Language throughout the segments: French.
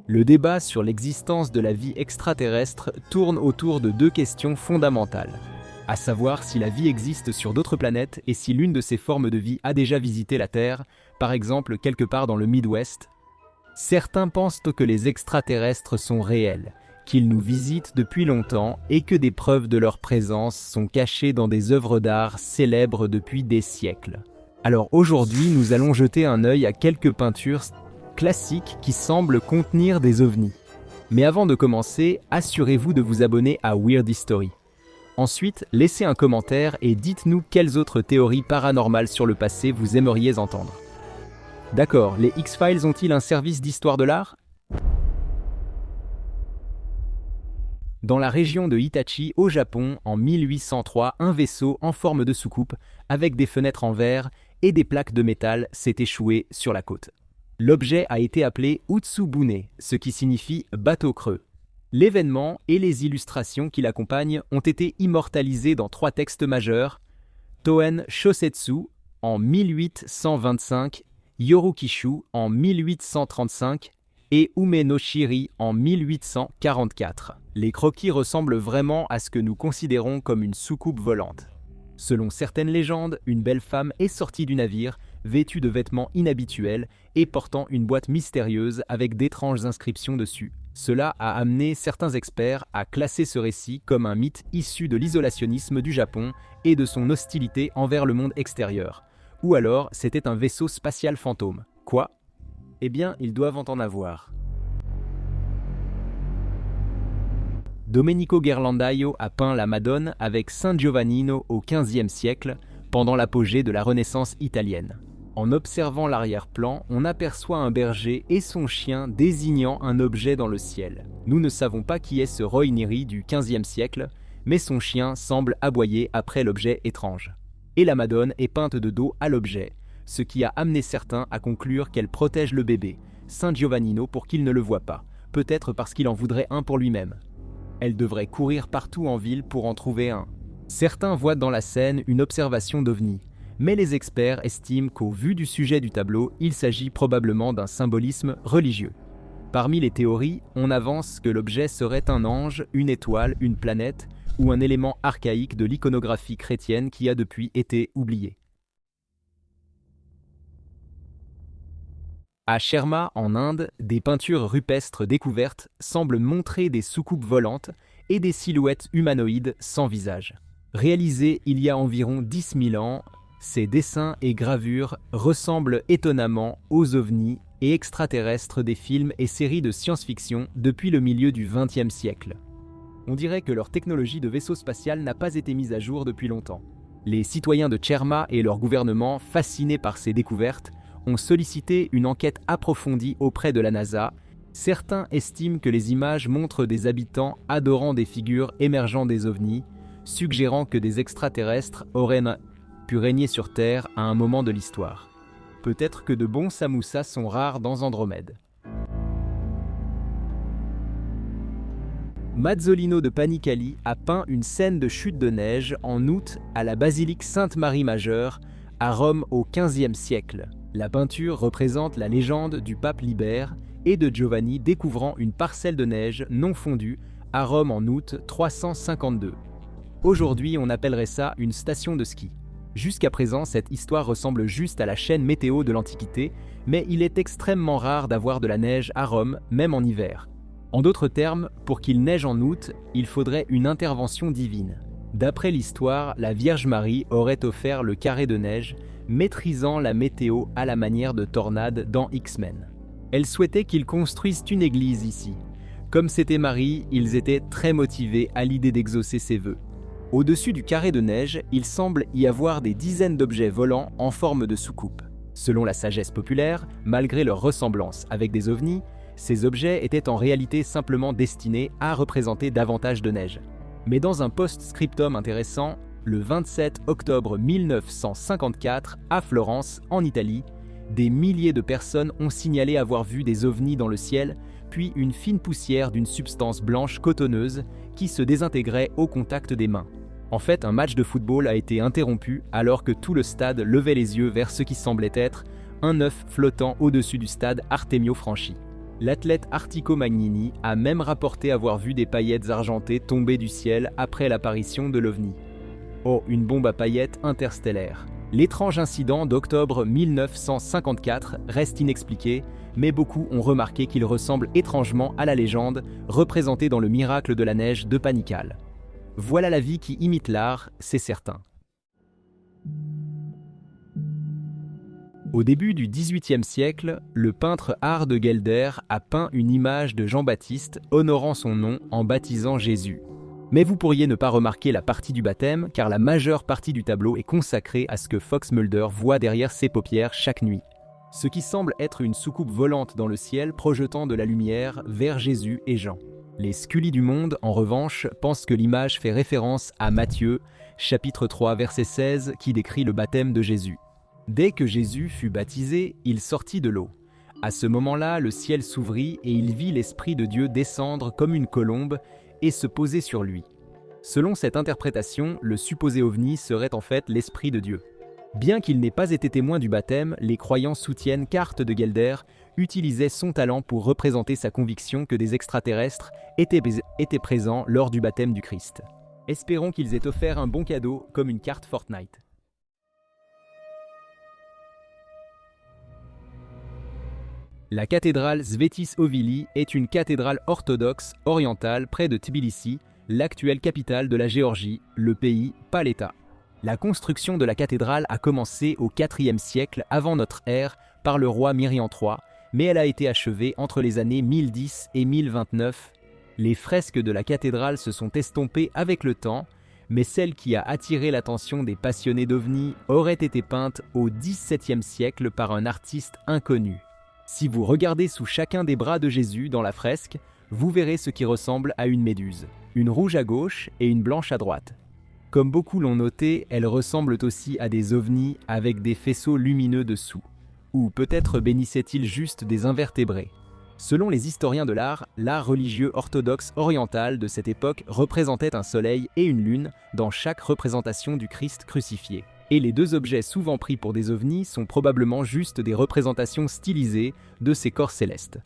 Le débat sur l'existence de la vie extraterrestre tourne autour de deux questions fondamentales, à savoir si la vie existe sur d'autres planètes et si l'une de ces formes de vie a déjà visité la Terre, par exemple quelque part dans le Midwest. Certains pensent que les extraterrestres sont réels, qu'ils nous visitent depuis longtemps et que des preuves de leur présence sont cachées dans des œuvres d'art célèbres depuis des siècles. Alors aujourd'hui, nous allons jeter un œil à quelques peintures classiques qui semblent contenir des ovnis. Mais avant de commencer, assurez-vous de vous abonner à Weird History. Ensuite, laissez un commentaire et dites-nous quelles autres théories paranormales sur le passé vous aimeriez entendre. D'accord, les X-Files ont-ils un service d'histoire de l'art ? Dans la région de Hitachi, au Japon, en 1803, un vaisseau en forme de soucoupe, avec des fenêtres en verre et des plaques de métal, s'est échoué sur la côte. L'objet a été appelé Utsubune, ce qui signifie bateau creux. L'événement et les illustrations qui l'accompagnent ont été immortalisés dans 3 textes majeurs, Toen Shosetsu en 1825, Yorukishu en 1835 et Ume no Shiri en 1844. Les croquis ressemblent vraiment à ce que nous considérons comme une soucoupe volante. Selon certaines légendes, une belle femme est sortie du navire, vêtue de vêtements inhabituels et portant une boîte mystérieuse avec d'étranges inscriptions dessus. Cela a amené certains experts à classer ce récit comme un mythe issu de l'isolationnisme du Japon et de son hostilité envers le monde extérieur. Ou alors, c'était un vaisseau spatial fantôme. Quoi ? Eh bien, ils doivent en avoir. Domenico Ghirlandaio a peint la Madone avec San Giovannino au XVe siècle, pendant l'apogée de la Renaissance italienne. En observant l'arrière-plan, on aperçoit un berger et son chien désignant un objet dans le ciel. Nous ne savons pas qui est ce Roy Neri du XVe siècle, mais son chien semble aboyer après l'objet étrange. Et la Madone est peinte de dos à l'objet, ce qui a amené certains à conclure qu'elle protège le bébé, Saint Giovannino, pour qu'il ne le voie pas, peut-être parce qu'il en voudrait un pour lui-même. Elle devrait courir partout en ville pour en trouver un. Certains voient dans la scène une observation d'ovni, mais les experts estiment qu'au vu du sujet du tableau, il s'agit probablement d'un symbolisme religieux. Parmi les théories, on avance que l'objet serait un ange, une étoile, une planète ou un élément archaïque de l'iconographie chrétienne qui a depuis été oublié. À Sherma, en Inde, des peintures rupestres découvertes semblent montrer des soucoupes volantes et des silhouettes humanoïdes sans visage. Réalisées il y a environ 10 000 ans, ces dessins et gravures ressemblent étonnamment aux ovnis et extraterrestres des films et séries de science-fiction depuis le milieu du XXe siècle. On dirait que leur technologie de vaisseau spatial n'a pas été mise à jour depuis longtemps. Les citoyens de Sherma et leur gouvernement, fascinés par ces découvertes, ont sollicité une enquête approfondie auprès de la NASA. Certains estiment que les images montrent des habitants adorant des figures émergeant des ovnis, suggérant que des extraterrestres auraient pu régner sur Terre à un moment de l'histoire. Peut-être que de bons samoussas sont rares dans Andromède. Mazzolino de Panicali a peint une scène de chute de neige en août à la basilique Sainte-Marie-Majeure à Rome au XVe siècle. La peinture représente la légende du pape Libère et de Giovanni découvrant une parcelle de neige non fondue à Rome en août 352. Aujourd'hui, on appellerait ça une station de ski. Jusqu'à présent, cette histoire ressemble juste à la chaîne météo de l'Antiquité, mais il est extrêmement rare d'avoir de la neige à Rome, même en hiver. En d'autres termes, pour qu'il neige en août, il faudrait une intervention divine. D'après l'histoire, la Vierge Marie aurait offert le carré de neige, maîtrisant la météo à la manière de Tornade dans X-Men. Elle souhaitait qu'ils construisent une église ici. Comme c'était Marie, ils étaient très motivés à l'idée d'exaucer ses vœux. Au-dessus du carré de neige, il semble y avoir des dizaines d'objets volants en forme de soucoupe. Selon la sagesse populaire, malgré leur ressemblance avec des ovnis, ces objets étaient en réalité simplement destinés à représenter davantage de neige. Mais dans un post-scriptum intéressant, le 27 octobre 1954, à Florence, en Italie, des milliers de personnes ont signalé avoir vu des ovnis dans le ciel, puis une fine poussière d'une substance blanche cotonneuse qui se désintégrait au contact des mains. En fait, un match de football a été interrompu alors que tout le stade levait les yeux vers ce qui semblait être un œuf flottant au-dessus du stade Artemio Franchi. L'athlète Artico Magnini a même rapporté avoir vu des paillettes argentées tomber du ciel après l'apparition de l'OVNI. Oh, une bombe à paillettes interstellaire. L'étrange incident d'octobre 1954 reste inexpliqué, mais beaucoup ont remarqué qu'il ressemble étrangement à la légende représentée dans le miracle de la neige de Panikal. Voilà la vie qui imite l'art, c'est certain. Au début du XVIIIe siècle, le peintre Art de Gelder a peint une image de Jean-Baptiste honorant son nom en baptisant Jésus. Mais vous pourriez ne pas remarquer la partie du baptême, car la majeure partie du tableau est consacrée à ce que Fox Mulder voit derrière ses paupières chaque nuit. Ce qui semble être une soucoupe volante dans le ciel projetant de la lumière vers Jésus et Jean. Les Scully du monde, en revanche, pensent que l'image fait référence à Matthieu, chapitre 3, verset 16, qui décrit le baptême de Jésus. Dès que Jésus fut baptisé, il sortit de l'eau. À ce moment-là, le ciel s'ouvrit et il vit l'Esprit de Dieu descendre comme une colombe et se poser sur lui. Selon cette interprétation, le supposé ovni serait en fait l'Esprit de Dieu. Bien qu'il n'ait pas été témoin du baptême, les croyants soutiennent qu'Art de Gelder utilisait son talent pour représenter sa conviction que des extraterrestres étaient présents lors du baptême du Christ. Espérons qu'ils aient offert un bon cadeau comme une carte Fortnite. La cathédrale Svétis Ovili est une cathédrale orthodoxe orientale près de Tbilissi, l'actuelle capitale de la Géorgie, le pays, pas l'État. La construction de la cathédrale a commencé au IVe siècle avant notre ère par le roi Mirian III, mais elle a été achevée entre les années 1010 et 1029. Les fresques de la cathédrale se sont estompées avec le temps, mais celle qui a attiré l'attention des passionnés d'ovnis aurait été peinte au XVIIe siècle par un artiste inconnu. Si vous regardez sous chacun des bras de Jésus dans la fresque, vous verrez ce qui ressemble à une méduse, une rouge à gauche et une blanche à droite. Comme beaucoup l'ont noté, elles ressemblent aussi à des ovnis avec des faisceaux lumineux dessous. Ou peut-être bénissaient-ils juste des invertébrés. Selon les historiens de l'art religieux orthodoxe oriental de cette époque représentait un soleil et une lune dans chaque représentation du Christ crucifié. Et les deux objets souvent pris pour des ovnis sont probablement juste des représentations stylisées de ces corps célestes.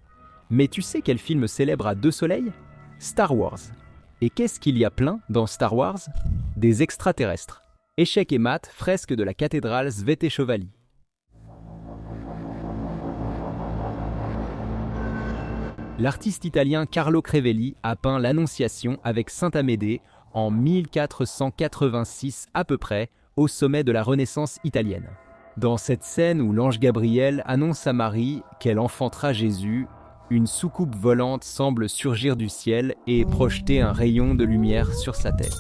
Mais tu sais quel film célèbre a deux soleils ? Star Wars. Et qu'est-ce qu'il y a plein dans Star Wars ? Des extraterrestres. Échec et mat, fresque de la cathédrale Sveteshovali. L'artiste italien Carlo Crevelli a peint l'Annonciation avec Saint Amédée en 1486 à peu près, au sommet de la Renaissance italienne. Dans cette scène où l'ange Gabriel annonce à Marie qu'elle enfantera Jésus, une soucoupe volante semble surgir du ciel et projeter un rayon de lumière sur sa tête.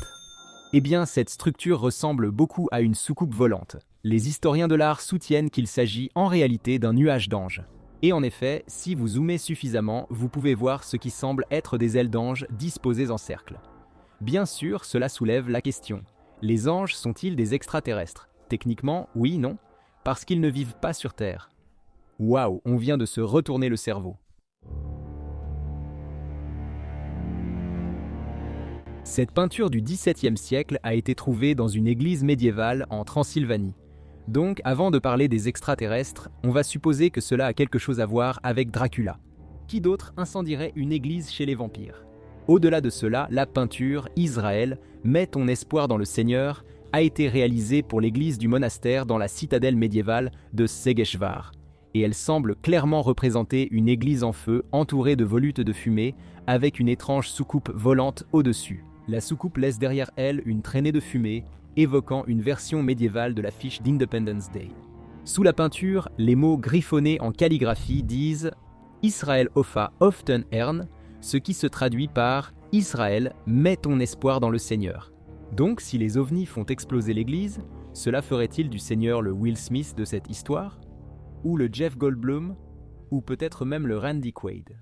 Eh bien, cette structure ressemble beaucoup à une soucoupe volante. Les historiens de l'art soutiennent qu'il s'agit en réalité d'un nuage d'anges. Et en effet, si vous zoomez suffisamment, vous pouvez voir ce qui semble être des ailes d'anges disposées en cercle. Bien sûr, cela soulève la question. Les anges sont-ils des extraterrestres ? Techniquement, oui, non, parce qu'ils ne vivent pas sur Terre. Waouh, on vient de se retourner le cerveau. Cette peinture du XVIIe siècle a été trouvée dans une église médiévale en Transylvanie. Donc, avant de parler des extraterrestres, on va supposer que cela a quelque chose à voir avec Dracula. Qui d'autre incendierait une église chez les vampires ? Au-delà de cela, la peinture « Israël, mets ton espoir dans le Seigneur » a été réalisée pour l'église du monastère dans la citadelle médiévale de Segeshvar. Et elle semble clairement représenter une église en feu entourée de volutes de fumée avec une étrange soucoupe volante au-dessus. La soucoupe laisse derrière elle une traînée de fumée, évoquant une version médiévale de l'affiche d'Independence Day. Sous la peinture, les mots griffonnés en calligraphie disent « Israël Opha often Ern », ce qui se traduit par « Israël, mets ton espoir dans le Seigneur ». Donc, si les ovnis font exploser l'église, cela ferait-il du Seigneur le Will Smith de cette histoire ? Ou le Jeff Goldblum ? Ou peut-être même le Randy Quaid ?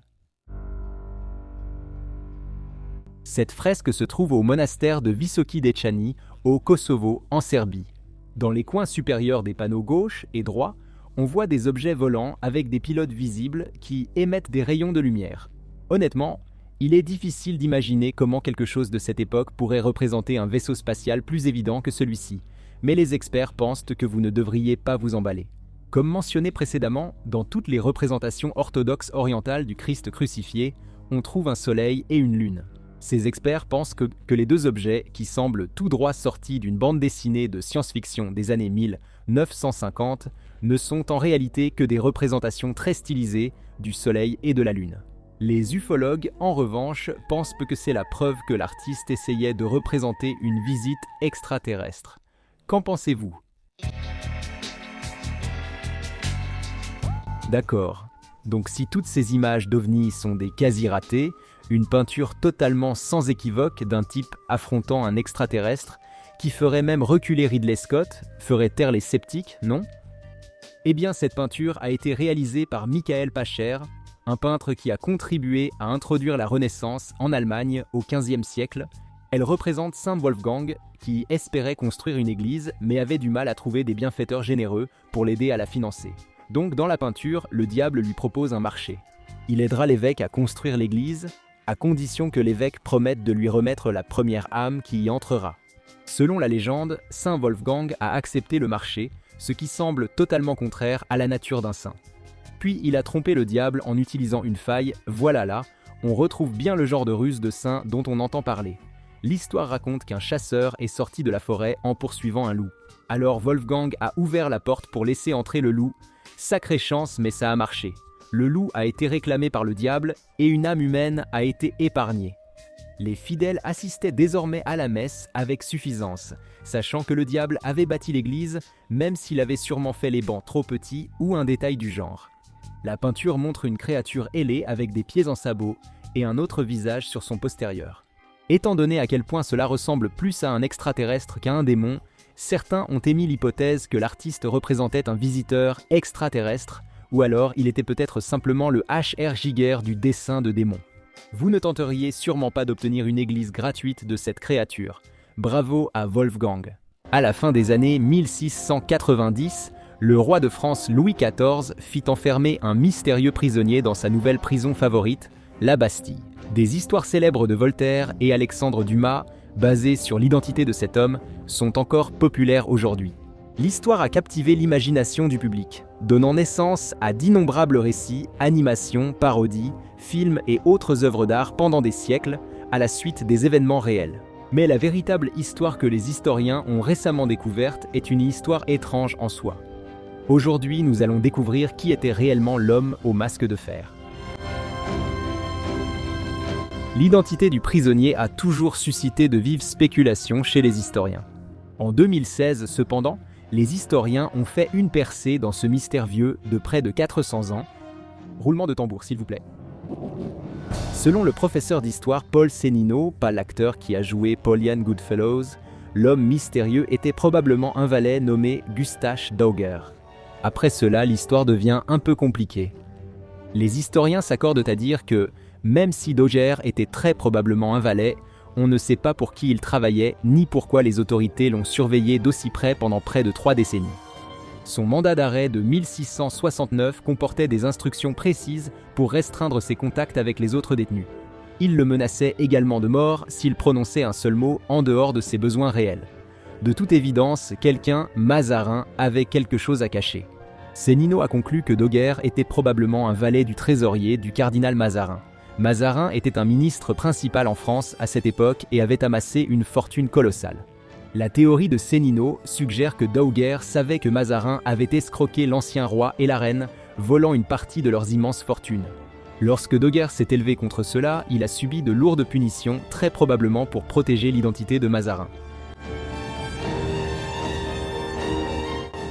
Cette fresque se trouve au monastère de Visoki Dečani, au Kosovo, en Serbie. Dans les coins supérieurs des panneaux gauche et droit, on voit des objets volants avec des pilotes visibles qui émettent des rayons de lumière. Honnêtement, il est difficile d'imaginer comment quelque chose de cette époque pourrait représenter un vaisseau spatial plus évident que celui-ci, mais les experts pensent que vous ne devriez pas vous emballer. Comme mentionné précédemment, dans toutes les représentations orthodoxes orientales du Christ crucifié, on trouve un soleil et une lune. Ces experts pensent que les deux objets, qui semblent tout droit sortis d'une bande dessinée de science-fiction des années 1950, ne sont en réalité que des représentations très stylisées du soleil et de la lune. Les ufologues, en revanche, pensent que c'est la preuve que l'artiste essayait de représenter une visite extraterrestre. Qu'en pensez-vous ? D'accord. Donc si toutes ces images d'ovnis sont des quasi-ratés, une peinture totalement sans équivoque d'un type affrontant un extraterrestre, qui ferait même reculer Ridley Scott, ferait taire les sceptiques, non ? Eh bien cette peinture a été réalisée par Michael Pacher, un peintre qui a contribué à introduire la Renaissance en Allemagne au XVe siècle. Elle représente Saint Wolfgang, qui espérait construire une église, mais avait du mal à trouver des bienfaiteurs généreux pour l'aider à la financer. Donc dans la peinture, le diable lui propose un marché. Il aidera l'évêque à construire l'église, à condition que l'évêque promette de lui remettre la première âme qui y entrera. Selon la légende, Saint Wolfgang a accepté le marché, ce qui semble totalement contraire à la nature d'un saint. Puis il a trompé le diable en utilisant une faille, voilà là, on retrouve bien le genre de ruse de saint dont on entend parler. L'histoire raconte qu'un chasseur est sorti de la forêt en poursuivant un loup. Alors Wolfgang a ouvert la porte pour laisser entrer le loup. Sacrée chance, mais ça a marché. Le loup a été réclamé par le diable et une âme humaine a été épargnée. Les fidèles assistaient désormais à la messe avec suffisance, sachant que le diable avait bâti l'église, même s'il avait sûrement fait les bancs trop petits ou un détail du genre. La peinture montre une créature ailée avec des pieds en sabots et un autre visage sur son postérieur. Étant donné à quel point cela ressemble plus à un extraterrestre qu'à un démon, certains ont émis l'hypothèse que l'artiste représentait un visiteur extraterrestre, ou alors il était peut-être simplement le H.R. Giger du dessin de démons. Vous ne tenteriez sûrement pas d'obtenir une église gratuite de cette créature. Bravo à Wolfgang. À la fin des années 1690, le roi de France Louis XIV fit enfermer un mystérieux prisonnier dans sa nouvelle prison favorite, la Bastille. Des histoires célèbres de Voltaire et Alexandre Dumas, basées sur l'identité de cet homme, sont encore populaires aujourd'hui. L'histoire a captivé l'imagination du public, donnant naissance à d'innombrables récits, animations, parodies, films et autres œuvres d'art pendant des siècles, à la suite des événements réels. Mais la véritable histoire que les historiens ont récemment découverte est une histoire étrange en soi. Aujourd'hui, nous allons découvrir qui était réellement l'homme au masque de fer. L'identité du prisonnier a toujours suscité de vives spéculations chez les historiens. En 2016, cependant, les historiens ont fait une percée dans ce mystère vieux de près de 400 ans. Roulement de tambour, s'il vous plaît. Selon le professeur d'histoire Paul Cénineau, pas l'acteur qui a joué Paulian Goodfellows, l'homme mystérieux était probablement un valet nommé Gustache Dauger. Après cela, l'histoire devient un peu compliquée. Les historiens s'accordent à dire que, même si Dauger était très probablement un valet, on ne sait pas pour qui il travaillait ni pourquoi les autorités l'ont surveillé d'aussi près pendant près de 3 décennies. Son mandat d'arrêt de 1669 comportait des instructions précises pour restreindre ses contacts avec les autres détenus. Il le menaçait également de mort s'il prononçait un seul mot en dehors de ses besoins réels. De toute évidence, quelqu'un, Mazarin, avait quelque chose à cacher. Cénineau a conclu que Dauger était probablement un valet du trésorier du cardinal Mazarin. Mazarin était un ministre principal en France à cette époque et avait amassé une fortune colossale. La théorie de Cénineau suggère que Dauger savait que Mazarin avait escroqué l'ancien roi et la reine, volant une partie de leurs immenses fortunes. Lorsque Dauger s'est élevé contre cela, il a subi de lourdes punitions, très probablement pour protéger l'identité de Mazarin.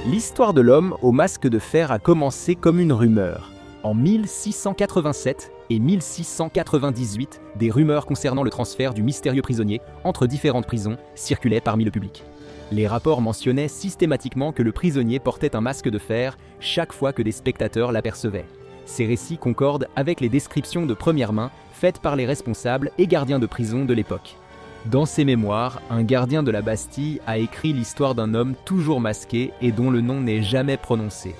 L'histoire de l'homme au masque de fer a commencé comme une rumeur. En 1687 et 1698, des rumeurs concernant le transfert du mystérieux prisonnier entre différentes prisons circulaient parmi le public. Les rapports mentionnaient systématiquement que le prisonnier portait un masque de fer chaque fois que des spectateurs l'apercevaient. Ces récits concordent avec les descriptions de première main faites par les responsables et gardiens de prison de l'époque. Dans ses mémoires, un gardien de la Bastille a écrit l'histoire d'un homme toujours masqué et dont le nom n'est jamais prononcé.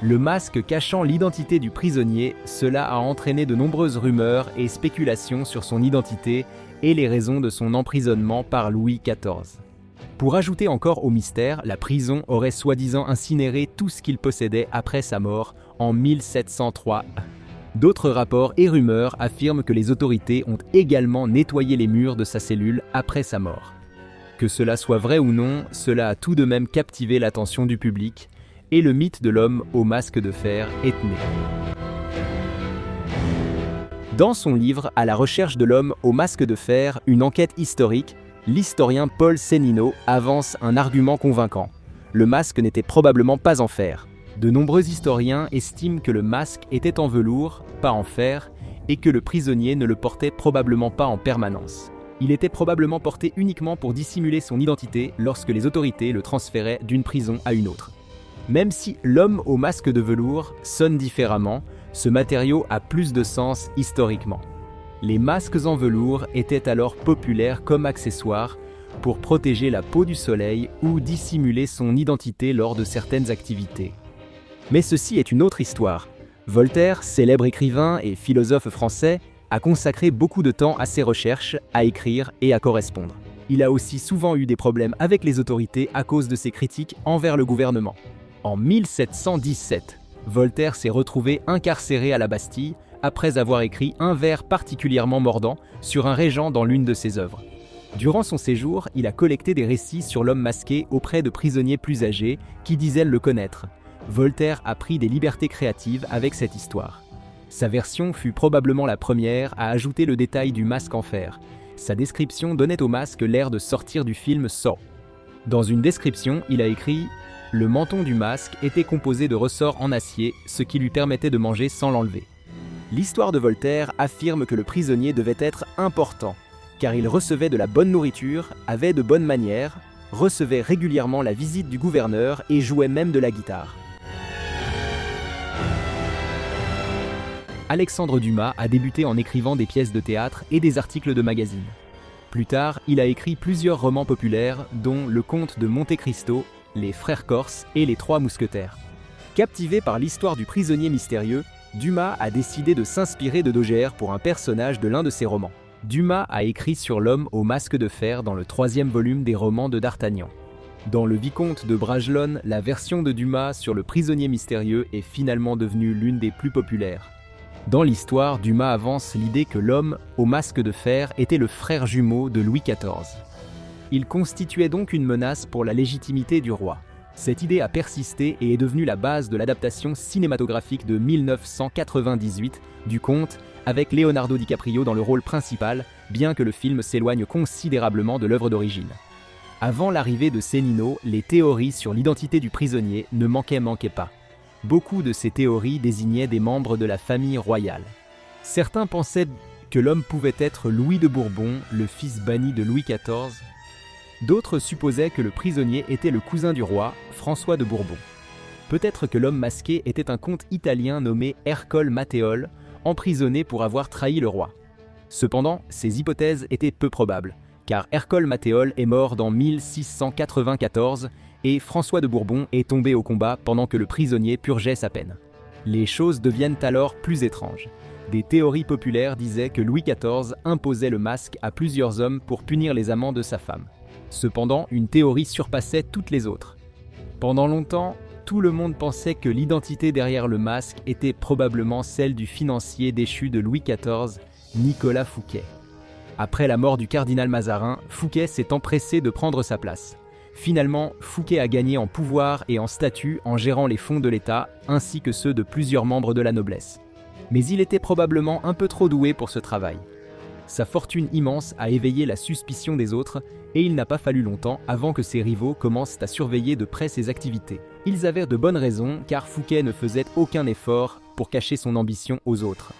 Le masque cachant l'identité du prisonnier, cela a entraîné de nombreuses rumeurs et spéculations sur son identité et les raisons de son emprisonnement par Louis XIV. Pour ajouter encore au mystère, la prison aurait soi-disant incinéré tout ce qu'il possédait après sa mort en 1703. D'autres rapports et rumeurs affirment que les autorités ont également nettoyé les murs de sa cellule après sa mort. Que cela soit vrai ou non, cela a tout de même captivé l'attention du public et le mythe de l'homme au masque de fer est né. Dans son livre « À la recherche de l'homme au masque de fer, une enquête historique », l'historien Paul Sénino avance un argument convaincant. Le masque n'était probablement pas en fer. De nombreux historiens estiment que le masque était en velours, pas en fer, et que le prisonnier ne le portait probablement pas en permanence. Il était probablement porté uniquement pour dissimuler son identité lorsque les autorités le transféraient d'une prison à une autre. Même si l'homme au masque de velours sonne différemment, ce matériau a plus de sens historiquement. Les masques en velours étaient alors populaires comme accessoire pour protéger la peau du soleil ou dissimuler son identité lors de certaines activités. Mais ceci est une autre histoire. Voltaire, célèbre écrivain et philosophe français, a consacré beaucoup de temps à ses recherches, à écrire et à correspondre. Il a aussi souvent eu des problèmes avec les autorités à cause de ses critiques envers le gouvernement. En 1717, Voltaire s'est retrouvé incarcéré à la Bastille après avoir écrit un vers particulièrement mordant sur un régent dans l'une de ses œuvres. Durant son séjour, il a collecté des récits sur l'homme masqué auprès de prisonniers plus âgés qui disaient le connaître. Voltaire a pris des libertés créatives avec cette histoire. Sa version fut probablement la première à ajouter le détail du masque en fer. Sa description donnait au masque l'air de sortir du film Saw. Dans une description, il a écrit « Le menton du masque était composé de ressorts en acier, ce qui lui permettait de manger sans l'enlever. » L'histoire de Voltaire affirme que le prisonnier devait être important, car il recevait de la bonne nourriture, avait de bonnes manières, recevait régulièrement la visite du gouverneur et jouait même de la guitare. Alexandre Dumas a débuté en écrivant des pièces de théâtre et des articles de magazines. Plus tard, il a écrit plusieurs romans populaires, dont Le Comte de Monte Cristo, Les Frères Corses et Les Trois Mousquetaires. Captivé par l'histoire du prisonnier mystérieux, Dumas a décidé de s'inspirer de Dogère pour un personnage de l'un de ses romans. Dumas a écrit sur l'homme au masque de fer dans le 3e volume des romans de D'Artagnan. Dans Le Vicomte de Bragelonne, la version de Dumas sur le prisonnier mystérieux est finalement devenue l'une des plus populaires. Dans l'histoire, Dumas avance l'idée que l'homme au masque de fer était le frère jumeau de Louis XIV. Il constituait donc une menace pour la légitimité du roi. Cette idée a persisté et est devenue la base de l'adaptation cinématographique de 1998 du conte, avec Leonardo DiCaprio dans le rôle principal, bien que le film s'éloigne considérablement de l'œuvre d'origine. Avant l'arrivée de Sénino, les théories sur l'identité du prisonnier ne manquaient pas. Beaucoup de ces théories désignaient des membres de la famille royale. Certains pensaient que l'homme pouvait être Louis de Bourbon, le fils banni de Louis XIV. D'autres supposaient que le prisonnier était le cousin du roi, François de Bourbon. Peut-être que l'homme masqué était un comte italien nommé Ercole Matteiol, emprisonné pour avoir trahi le roi. Cependant, ces hypothèses étaient peu probables, car Ercole Matteiol est mort dans 1694 et François de Bourbon est tombé au combat pendant que le prisonnier purgeait sa peine. Les choses deviennent alors plus étranges. Des théories populaires disaient que Louis XIV imposait le masque à plusieurs hommes pour punir les amants de sa femme. Cependant, une théorie surpassait toutes les autres. Pendant longtemps, tout le monde pensait que l'identité derrière le masque était probablement celle du financier déchu de Louis XIV, Nicolas Fouquet. Après la mort du cardinal Mazarin, Fouquet s'est empressé de prendre sa place. Finalement, Fouquet a gagné en pouvoir et en statut en gérant les fonds de l'État, ainsi que ceux de plusieurs membres de la noblesse. Mais il était probablement un peu trop doué pour ce travail. Sa fortune immense a éveillé la suspicion des autres et il n'a pas fallu longtemps avant que ses rivaux commencent à surveiller de près ses activités. Ils avaient de bonnes raisons car Fouquet ne faisait aucun effort pour cacher son ambition aux autres.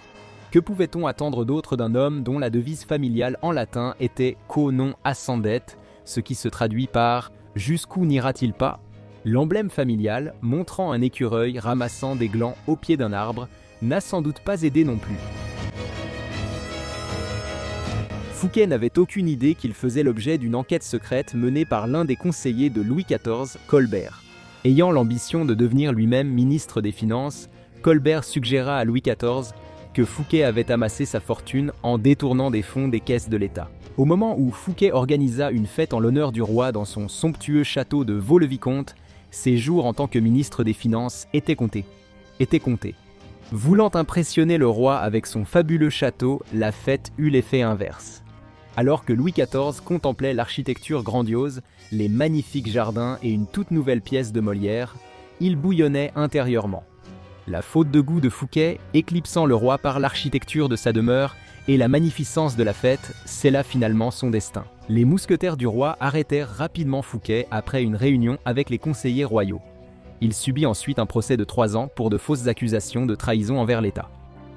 Que pouvait-on attendre d'autre d'un homme dont la devise familiale en latin était « quo non ascendet », ce qui se traduit par « jusqu'où n'ira-t-il pas ?» L'emblème familial, montrant un écureuil ramassant des glands au pied d'un arbre, n'a sans doute pas aidé non plus. Fouquet n'avait aucune idée qu'il faisait l'objet d'une enquête secrète menée par l'un des conseillers de Louis XIV, Colbert. Ayant l'ambition de devenir lui-même ministre des Finances, Colbert suggéra à Louis XIV que Fouquet avait amassé sa fortune en détournant des fonds des caisses de l'État. Au moment où Fouquet organisa une fête en l'honneur du roi dans son somptueux château de Vaux-le-Vicomte, ses jours en tant que ministre des Finances étaient comptés. Voulant impressionner le roi avec son fabuleux château, la fête eut l'effet inverse. Alors que Louis XIV contemplait l'architecture grandiose, les magnifiques jardins et une toute nouvelle pièce de Molière, il bouillonnait intérieurement. La faute de goût de Fouquet, éclipsant le roi par l'architecture de sa demeure et la magnificence de la fête, scella finalement son destin. Les mousquetaires du roi arrêtèrent rapidement Fouquet après une réunion avec les conseillers royaux. Il subit ensuite un procès de 3 ans pour de fausses accusations de trahison envers l'État.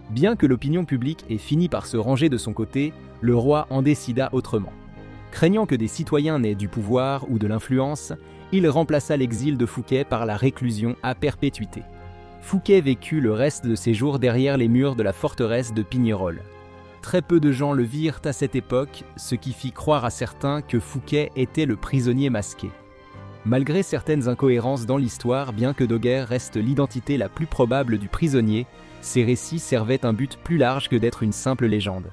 Bien que l'opinion publique ait fini par se ranger de son côté, le roi en décida autrement. Craignant que des citoyens n'aient du pouvoir ou de l'influence, il remplaça l'exil de Fouquet par la réclusion à perpétuité. Fouquet vécut le reste de ses jours derrière les murs de la forteresse de Pignerol. Très peu de gens le virent à cette époque, ce qui fit croire à certains que Fouquet était le prisonnier masqué. Malgré certaines incohérences dans l'histoire, bien que Dauguerre reste l'identité la plus probable du prisonnier, ces récits servaient un but plus large que d'être une simple légende.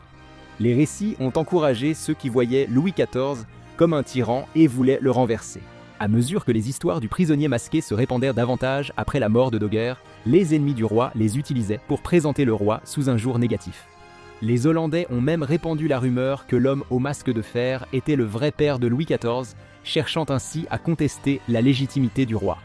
Les récits ont encouragé ceux qui voyaient Louis XIV comme un tyran et voulaient le renverser. À mesure que les histoires du prisonnier masqué se répandèrent davantage après la mort de Dauguerre, les ennemis du roi les utilisaient pour présenter le roi sous un jour négatif. Les Hollandais ont même répandu la rumeur que l'homme au masque de fer était le vrai père de Louis XIV, cherchant ainsi à contester la légitimité du roi.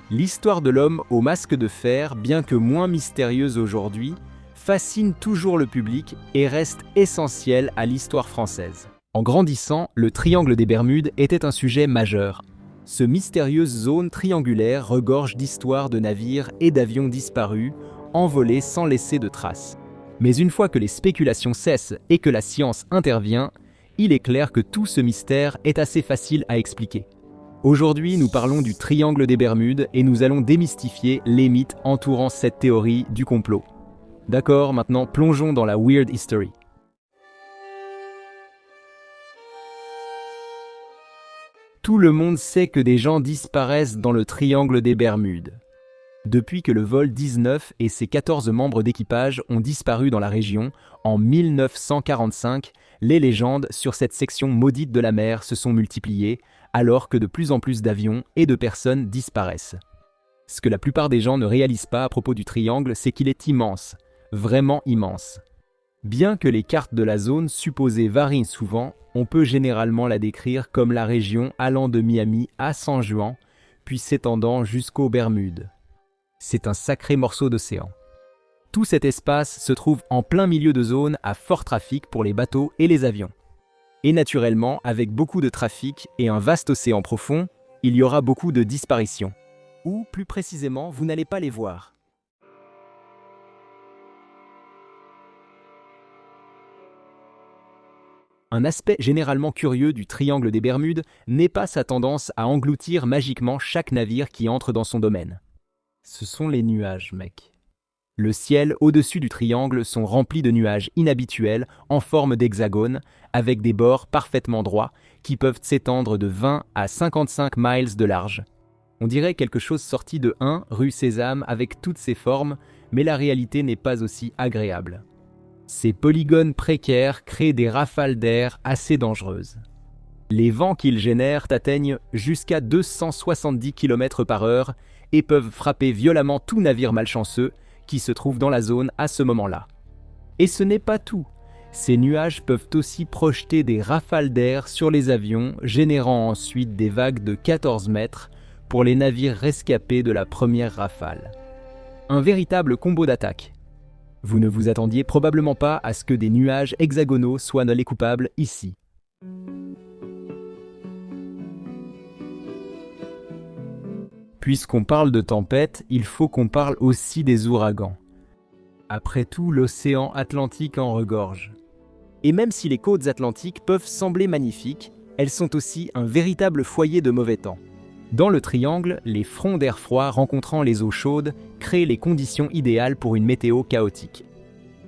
L'histoire de l'homme au masque de fer, bien que moins mystérieuse aujourd'hui, fascine toujours le public et reste essentielle à l'histoire française. En grandissant, le triangle des Bermudes était un sujet majeur. Ce mystérieuse zone triangulaire regorge d'histoires de navires et d'avions disparus, envolés sans laisser de traces. Mais une fois que les spéculations cessent et que la science intervient, il est clair que tout ce mystère est assez facile à expliquer. Aujourd'hui, nous parlons du triangle des Bermudes et nous allons démystifier les mythes entourant cette théorie du complot. D'accord, maintenant plongeons dans la Weird History. Tout le monde sait que des gens disparaissent dans le triangle des Bermudes. Depuis que le vol 19 et ses 14 membres d'équipage ont disparu dans la région, en 1945, les légendes sur cette section maudite de la mer se sont multipliées, alors que de plus en plus d'avions et de personnes disparaissent. Ce que la plupart des gens ne réalisent pas à propos du triangle, c'est qu'il est immense, vraiment immense. Bien que les cartes de la zone supposée varient souvent, on peut généralement la décrire comme la région allant de Miami à San Juan, puis s'étendant jusqu'aux Bermudes. C'est un sacré morceau d'océan. Tout cet espace se trouve en plein milieu de zones à fort trafic pour les bateaux et les avions. Et naturellement, avec beaucoup de trafic et un vaste océan profond, il y aura beaucoup de disparitions. Ou, plus précisément, vous n'allez pas les voir. Un aspect généralement curieux du triangle des Bermudes n'est pas sa tendance à engloutir magiquement chaque navire qui entre dans son domaine. Ce sont les nuages, mec. Le ciel au-dessus du triangle sont remplis de nuages inhabituels en forme d'hexagone, avec des bords parfaitement droits qui peuvent s'étendre de 20 à 55 miles de large. On dirait quelque chose sorti de 1 rue Sésame avec toutes ses formes, mais la réalité n'est pas aussi agréable. Ces polygones précaires créent des rafales d'air assez dangereuses. Les vents qu'ils génèrent atteignent jusqu'à 270 km/h et peuvent frapper violemment tout navire malchanceux qui se trouve dans la zone à ce moment-là. Et ce n'est pas tout. Ces nuages peuvent aussi projeter des rafales d'air sur les avions, générant ensuite des vagues de 14 mètres pour les navires rescapés de la première rafale. Un véritable combo d'attaque. Vous ne vous attendiez probablement pas à ce que des nuages hexagonaux soient les coupables ici. Puisqu'on parle de tempêtes, il faut qu'on parle aussi des ouragans. Après tout, l'océan Atlantique en regorge. Et même si les côtes atlantiques peuvent sembler magnifiques, elles sont aussi un véritable foyer de mauvais temps. Dans le triangle, les fronts d'air froid rencontrant les eaux chaudes créent les conditions idéales pour une météo chaotique.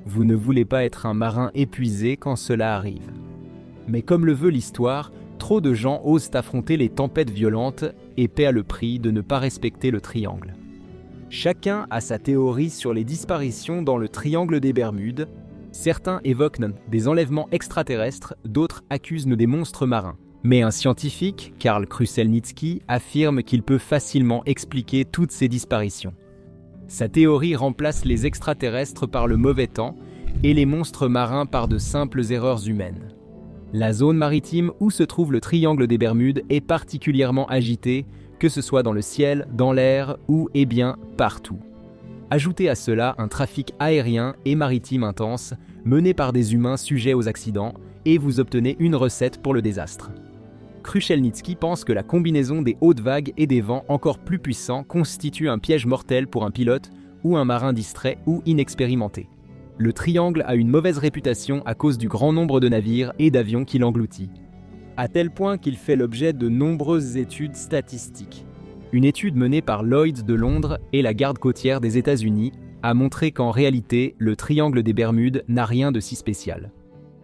Vous ne voulez pas être un marin épuisé quand cela arrive. Mais comme le veut l'histoire, trop de gens osent affronter les tempêtes violentes et paient le prix de ne pas respecter le triangle. Chacun a sa théorie sur les disparitions dans le triangle des Bermudes. Certains évoquent des enlèvements extraterrestres, d'autres accusent des monstres marins. Mais un scientifique, Karl Kruszelnicki, affirme qu'il peut facilement expliquer toutes ces disparitions. Sa théorie remplace les extraterrestres par le mauvais temps et les monstres marins par de simples erreurs humaines. La zone maritime où se trouve le triangle des Bermudes est particulièrement agitée, que ce soit dans le ciel, dans l'air ou, partout. Ajoutez à cela un trafic aérien et maritime intense, mené par des humains sujets aux accidents, et vous obtenez une recette pour le désastre. Kruszelnicki pense que la combinaison des hautes vagues et des vents encore plus puissants constitue un piège mortel pour un pilote ou un marin distrait ou inexpérimenté. Le triangle a une mauvaise réputation à cause du grand nombre de navires et d'avions qui l'engloutit, à tel point qu'il fait l'objet de nombreuses études statistiques. Une étude menée par Lloyd's de Londres et la garde côtière des États-Unis a montré qu'en réalité, le triangle des Bermudes n'a rien de si spécial.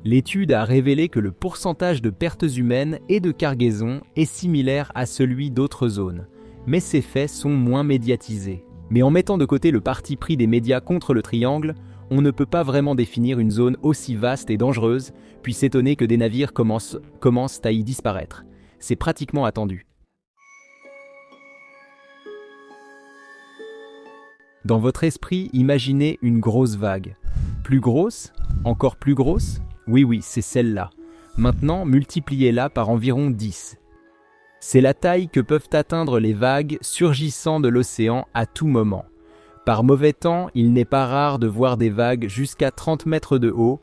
L'étude a révélé que le pourcentage de pertes humaines et de cargaisons est similaire à celui d'autres zones, mais ces faits sont moins médiatisés. Mais en mettant de côté le parti pris des médias contre le triangle, on ne peut pas vraiment définir une zone aussi vaste et dangereuse, puis s'étonner que des navires commencent à y disparaître. C'est pratiquement attendu. Dans votre esprit, imaginez une grosse vague. Plus grosse? Encore plus grosse? Oui, c'est celle-là. Maintenant, multipliez-la par environ 10. C'est la taille que peuvent atteindre les vagues surgissant de l'océan à tout moment. Par mauvais temps, il n'est pas rare de voir des vagues jusqu'à 30 mètres de haut.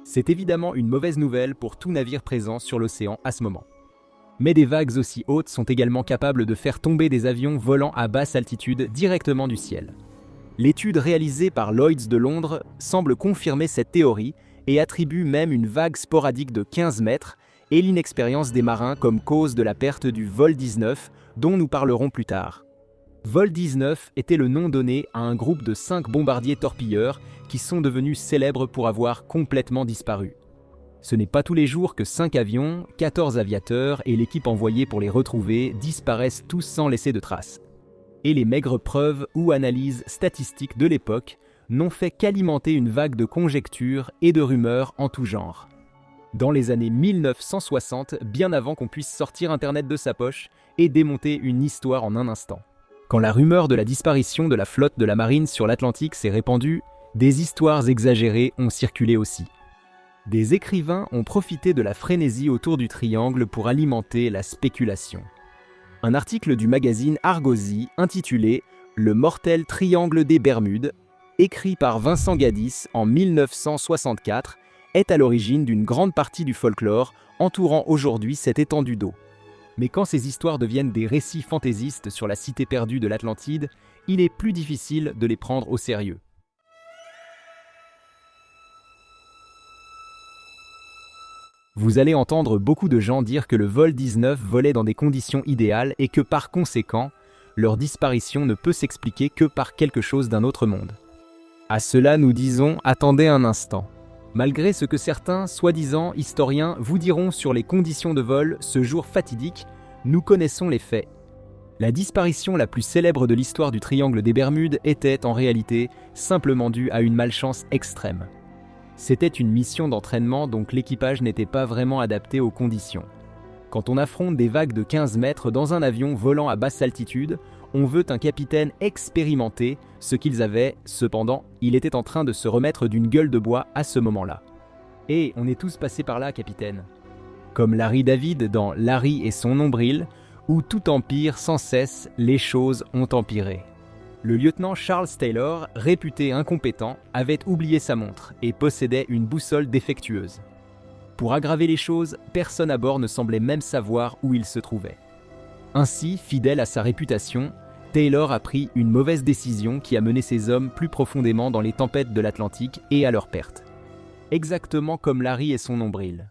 C'est évidemment une mauvaise nouvelle pour tout navire présent sur l'océan à ce moment. Mais des vagues aussi hautes sont également capables de faire tomber des avions volant à basse altitude directement du ciel. L'étude réalisée par Lloyd's de Londres semble confirmer cette théorie et attribue même une vague sporadique de 15 mètres et l'inexpérience des marins comme cause de la perte du vol 19, dont nous parlerons plus tard. Vol 19 était le nom donné à un groupe de 5 bombardiers torpilleurs qui sont devenus célèbres pour avoir complètement disparu. Ce n'est pas tous les jours que 5 avions, 14 aviateurs et l'équipe envoyée pour les retrouver disparaissent tous sans laisser de traces. Et les maigres preuves ou analyses statistiques de l'époque n'ont fait qu'alimenter une vague de conjectures et de rumeurs en tout genre. Dans les années 1960, bien avant qu'on puisse sortir Internet de sa poche et démonter une histoire en un instant. Quand la rumeur de la disparition de la flotte de la marine sur l'Atlantique s'est répandue, des histoires exagérées ont circulé aussi. Des écrivains ont profité de la frénésie autour du triangle pour alimenter la spéculation. Un article du magazine Argosy intitulé « Le mortel triangle des Bermudes », écrit par Vincent Gaddis en 1964, est à l'origine d'une grande partie du folklore entourant aujourd'hui cette étendue d'eau. Mais quand ces histoires deviennent des récits fantaisistes sur la cité perdue de l'Atlantide, il est plus difficile de les prendre au sérieux. Vous allez entendre beaucoup de gens dire que le vol 19 volait dans des conditions idéales et que par conséquent, leur disparition ne peut s'expliquer que par quelque chose d'un autre monde. À cela, nous disons, attendez un instant. Malgré ce que certains, soi-disant historiens, vous diront sur les conditions de vol ce jour fatidique, nous connaissons les faits. La disparition la plus célèbre de l'histoire du triangle des Bermudes était en réalité simplement due à une malchance extrême. C'était une mission d'entraînement, donc l'équipage n'était pas vraiment adapté aux conditions. Quand on affronte des vagues de 15 mètres dans un avion volant à basse altitude, on veut un capitaine expérimenté, ce qu'ils avaient, cependant, il était en train de se remettre d'une gueule de bois à ce moment-là. Et on est tous passés par là, capitaine. Comme Larry David dans Larry et son nombril, où tout empire sans cesse, les choses ont empiré. Le lieutenant Charles Taylor, réputé incompétent, avait oublié sa montre et possédait une boussole défectueuse. Pour aggraver les choses, personne à bord ne semblait même savoir où il se trouvait. Ainsi, fidèle à sa réputation, Taylor a pris une mauvaise décision qui a mené ses hommes plus profondément dans les tempêtes de l'Atlantique et à leur perte. Exactement comme Larry et son nombril.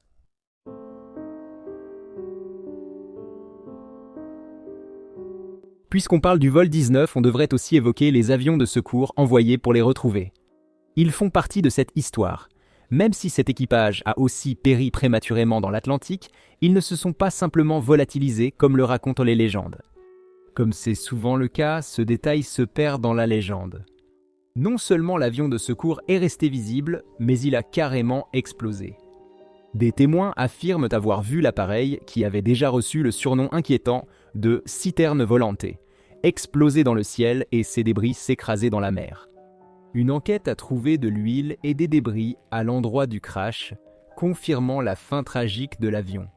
Puisqu'on parle du vol 19, on devrait aussi évoquer les avions de secours envoyés pour les retrouver. Ils font partie de cette histoire. Même si cet équipage a aussi péri prématurément dans l'Atlantique, ils ne se sont pas simplement volatilisés comme le racontent les légendes. Comme c'est souvent le cas, ce détail se perd dans la légende. Non seulement l'avion de secours est resté visible, mais il a carrément explosé. Des témoins affirment avoir vu l'appareil, qui avait déjà reçu le surnom inquiétant de « citerne volante », exploser dans le ciel et ses débris s'écraser dans la mer. Une enquête a trouvé de l'huile et des débris à l'endroit du crash, confirmant la fin tragique de l'avion.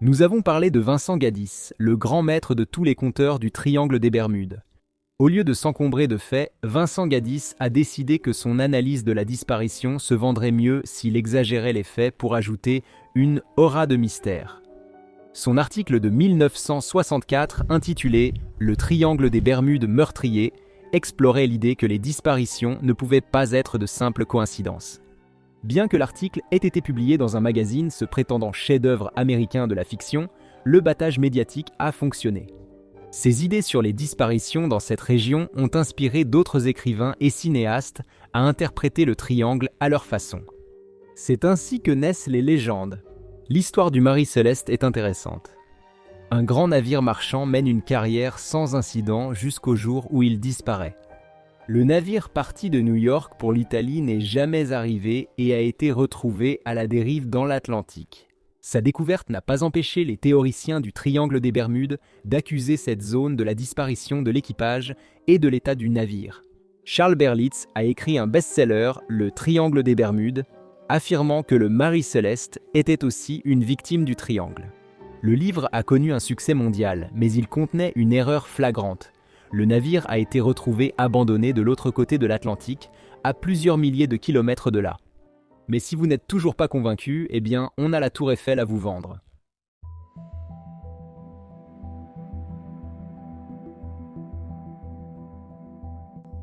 Nous avons parlé de Vincent Gaddis, le grand maître de tous les conteurs du Triangle des Bermudes. Au lieu de s'encombrer de faits, Vincent Gaddis a décidé que son analyse de la disparition se vendrait mieux s'il exagérait les faits pour ajouter une aura de mystère. Son article de 1964, intitulé « Le Triangle des Bermudes meurtrier », explorait l'idée que les disparitions ne pouvaient pas être de simples coïncidences. Bien que l'article ait été publié dans un magazine se prétendant chef-d'œuvre américain de la fiction, le battage médiatique a fonctionné. Ces idées sur les disparitions dans cette région ont inspiré d'autres écrivains et cinéastes à interpréter le triangle à leur façon. C'est ainsi que naissent les légendes. L'histoire du Marie Céleste est intéressante. Un grand navire marchand mène une carrière sans incident jusqu'au jour où il disparaît. Le navire parti de New York pour l'Italie n'est jamais arrivé et a été retrouvé à la dérive dans l'Atlantique. Sa découverte n'a pas empêché les théoriciens du Triangle des Bermudes d'accuser cette zone de la disparition de l'équipage et de l'état du navire. Charles Berlitz a écrit un best-seller, Le Triangle des Bermudes, affirmant que le Marie Céleste était aussi une victime du triangle. Le livre a connu un succès mondial, mais il contenait une erreur flagrante. Le navire a été retrouvé abandonné de l'autre côté de l'Atlantique, à plusieurs milliers de kilomètres de là. Mais si vous n'êtes toujours pas convaincu, eh bien, on a la Tour Eiffel à vous vendre.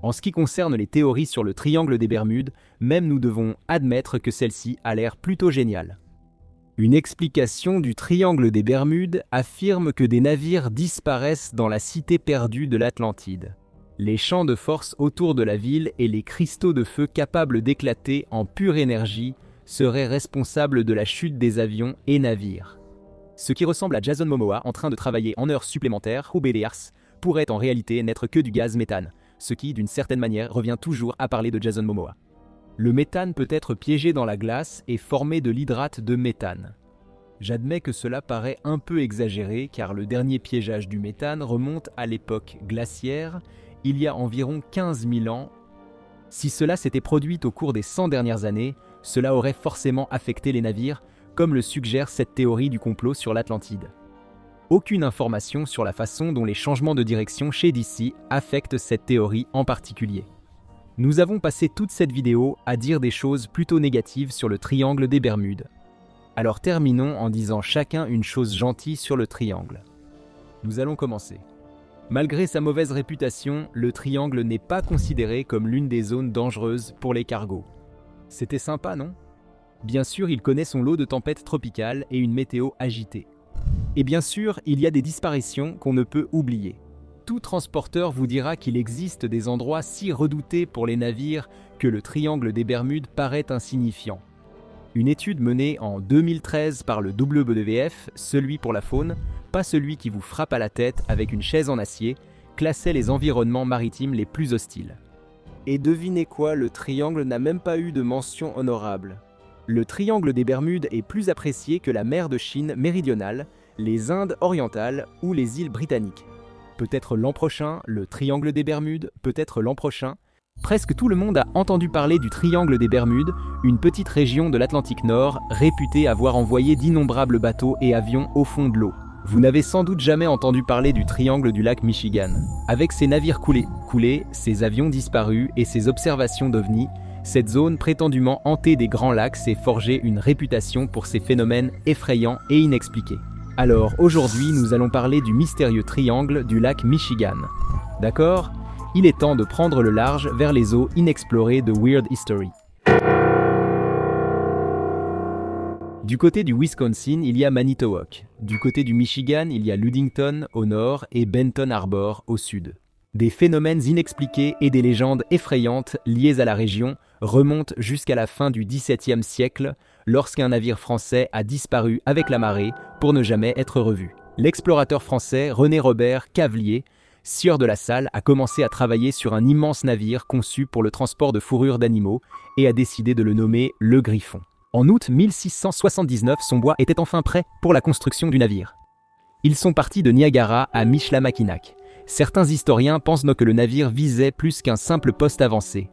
En ce qui concerne les théories sur le Triangle des Bermudes, même nous devons admettre que celle-ci a l'air plutôt géniale. Une explication du Triangle des Bermudes affirme que des navires disparaissent dans la cité perdue de l'Atlantide. Les champs de force autour de la ville et les cristaux de feu capables d'éclater en pure énergie seraient responsables de la chute des avions et navires. Ce qui ressemble à Jason Momoa en train de travailler en heures supplémentaires ou BDRs pourrait en réalité n'être que du gaz méthane, ce qui, d'une certaine manière, revient toujours à parler de Jason Momoa. Le méthane peut être piégé dans la glace et formé de l'hydrate de méthane. J'admets que cela paraît un peu exagéré car le dernier piégeage du méthane remonte à l'époque glaciaire, il y a environ 15 000 ans. Si cela s'était produit au cours des 100 dernières années, cela aurait forcément affecté les navires, comme le suggère cette théorie du complot sur l'Atlantide. Aucune information sur la façon dont les changements de direction chez DC affectent cette théorie en particulier. Nous avons passé toute cette vidéo à dire des choses plutôt négatives sur le Triangle des Bermudes. Alors terminons en disant chacun une chose gentille sur le triangle. Nous allons commencer. Malgré sa mauvaise réputation, le triangle n'est pas considéré comme l'une des zones dangereuses pour les cargos. C'était sympa, non? Bien sûr, il connaît son lot de tempêtes tropicales et une météo agitée. Et bien sûr, il y a des disparitions qu'on ne peut oublier. Tout transporteur vous dira qu'il existe des endroits si redoutés pour les navires que le Triangle des Bermudes paraît insignifiant. Une étude menée en 2013 par le WWF, celui pour la faune, pas celui qui vous frappe à la tête avec une chaise en acier, classait les environnements maritimes les plus hostiles. Et devinez quoi, le triangle n'a même pas eu de mention honorable. Le Triangle des Bermudes est plus apprécié que la mer de Chine méridionale, les Indes orientales ou les îles britanniques. Peut-être l'an prochain, le Triangle des Bermudes, peut-être l'an prochain. Presque tout le monde a entendu parler du Triangle des Bermudes, une petite région de l'Atlantique Nord réputée avoir envoyé d'innombrables bateaux et avions au fond de l'eau. Vous n'avez sans doute jamais entendu parler du triangle du lac Michigan. Avec ses navires coulés, ses avions disparus et ses observations d'OVNI, cette zone prétendument hantée des Grands Lacs s'est forgée une réputation pour ses phénomènes effrayants et inexpliqués. Alors aujourd'hui, nous allons parler du mystérieux triangle du lac Michigan. D'accord ? Il est temps de prendre le large vers les eaux inexplorées de Weird History. Du côté du Wisconsin, il y a Manitowoc. Du côté du Michigan, il y a Ludington au nord et Benton Harbor au sud. Des phénomènes inexpliqués et des légendes effrayantes liées à la région remontent jusqu'à la fin du XVIIe siècle, lorsqu'un navire français a disparu avec la marée pour ne jamais être revu. L'explorateur français René Robert Cavelier sieur de la Salle a commencé à travailler sur un immense navire conçu pour le transport de fourrures d'animaux et a décidé de le nommer le Griffon. En août 1679, son bois était enfin prêt pour la construction du navire. Ils sont partis de Niagara à Michilimackinac. Certains historiens pensent que le navire visait plus qu'un simple poste avancé.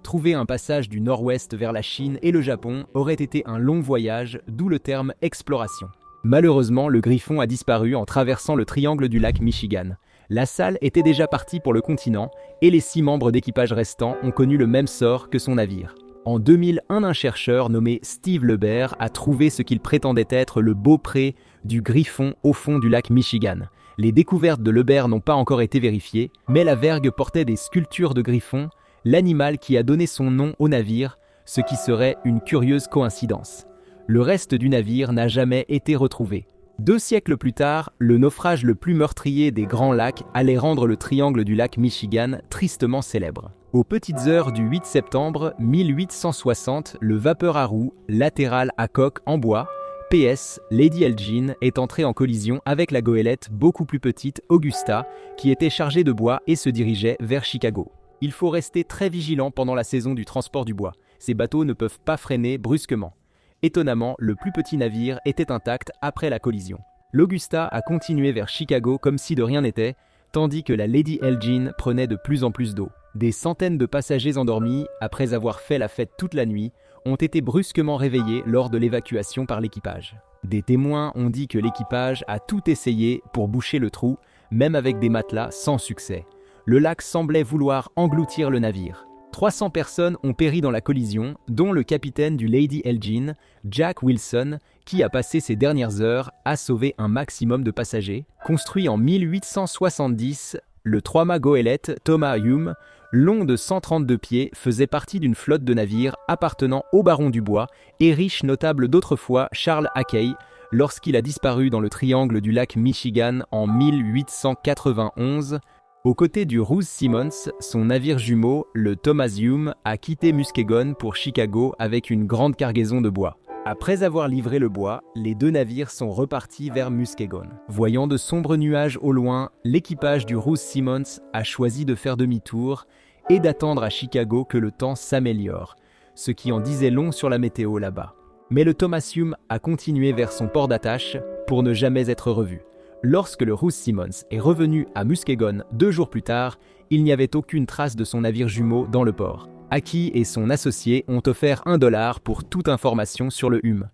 Trouver un passage du nord-ouest vers la Chine et le Japon aurait été un long voyage, d'où le terme exploration. Malheureusement, le Griffon a disparu en traversant le triangle du lac Michigan. La Salle était déjà partie pour le continent et les 6 membres d'équipage restants ont connu le même sort que son navire. En 2001, un chercheur nommé Steve Lebert a trouvé ce qu'il prétendait être le beaupré du Griffon au fond du lac Michigan. Les découvertes de Lebert n'ont pas encore été vérifiées, mais la vergue portait des sculptures de griffon, l'animal qui a donné son nom au navire, ce qui serait une curieuse coïncidence. Le reste du navire n'a jamais été retrouvé. 2 siècles plus tard, le naufrage le plus meurtrier des Grands Lacs allait rendre le triangle du lac Michigan tristement célèbre. Aux petites heures du 8 septembre 1860, le vapeur à roues latéral à coque en bois, PS, Lady Elgin, est entré en collision avec la goélette beaucoup plus petite Augusta, qui était chargée de bois et se dirigeait vers Chicago. Il faut rester très vigilant pendant la saison du transport du bois. Ces bateaux ne peuvent pas freiner brusquement. Étonnamment, le plus petit navire était intact après la collision. L'Augusta a continué vers Chicago comme si de rien n'était, tandis que la Lady Elgin prenait de plus en plus d'eau. Des centaines de passagers endormis, après avoir fait la fête toute la nuit, ont été brusquement réveillés lors de l'évacuation par l'équipage. Des témoins ont dit que l'équipage a tout essayé pour boucher le trou, même avec des matelas sans succès. Le lac semblait vouloir engloutir le navire. 300 personnes ont péri dans la collision, dont le capitaine du Lady Elgin, Jack Wilson, qui a passé ses dernières heures à sauver un maximum de passagers. Construit en 1870, le 3-mâts goélette Thomas Hume, long de 132 pieds, faisait partie d'une flotte de navires appartenant au baron du Bois et riche notable d'autrefois Charles Hackey, lorsqu'il a disparu dans le triangle du lac Michigan en 1891. Aux côtés du Roose Simmons, son navire jumeau, le Thomas Hume, a quitté Muskegon pour Chicago avec une grande cargaison de bois. Après avoir livré le bois, les 2 navires sont repartis vers Muskegon. Voyant de sombres nuages au loin, l'équipage du Roose Simmons a choisi de faire demi-tour et d'attendre à Chicago que le temps s'améliore, ce qui en disait long sur la météo là-bas. Mais le Thomas Hume a continué vers son port d'attache pour ne jamais être revu. Lorsque le Roose Simmons est revenu à Muskegon 2 jours plus tard, il n'y avait aucune trace de son navire jumeau dans le port. Aki et son associé ont offert $1 pour toute information sur le Hume.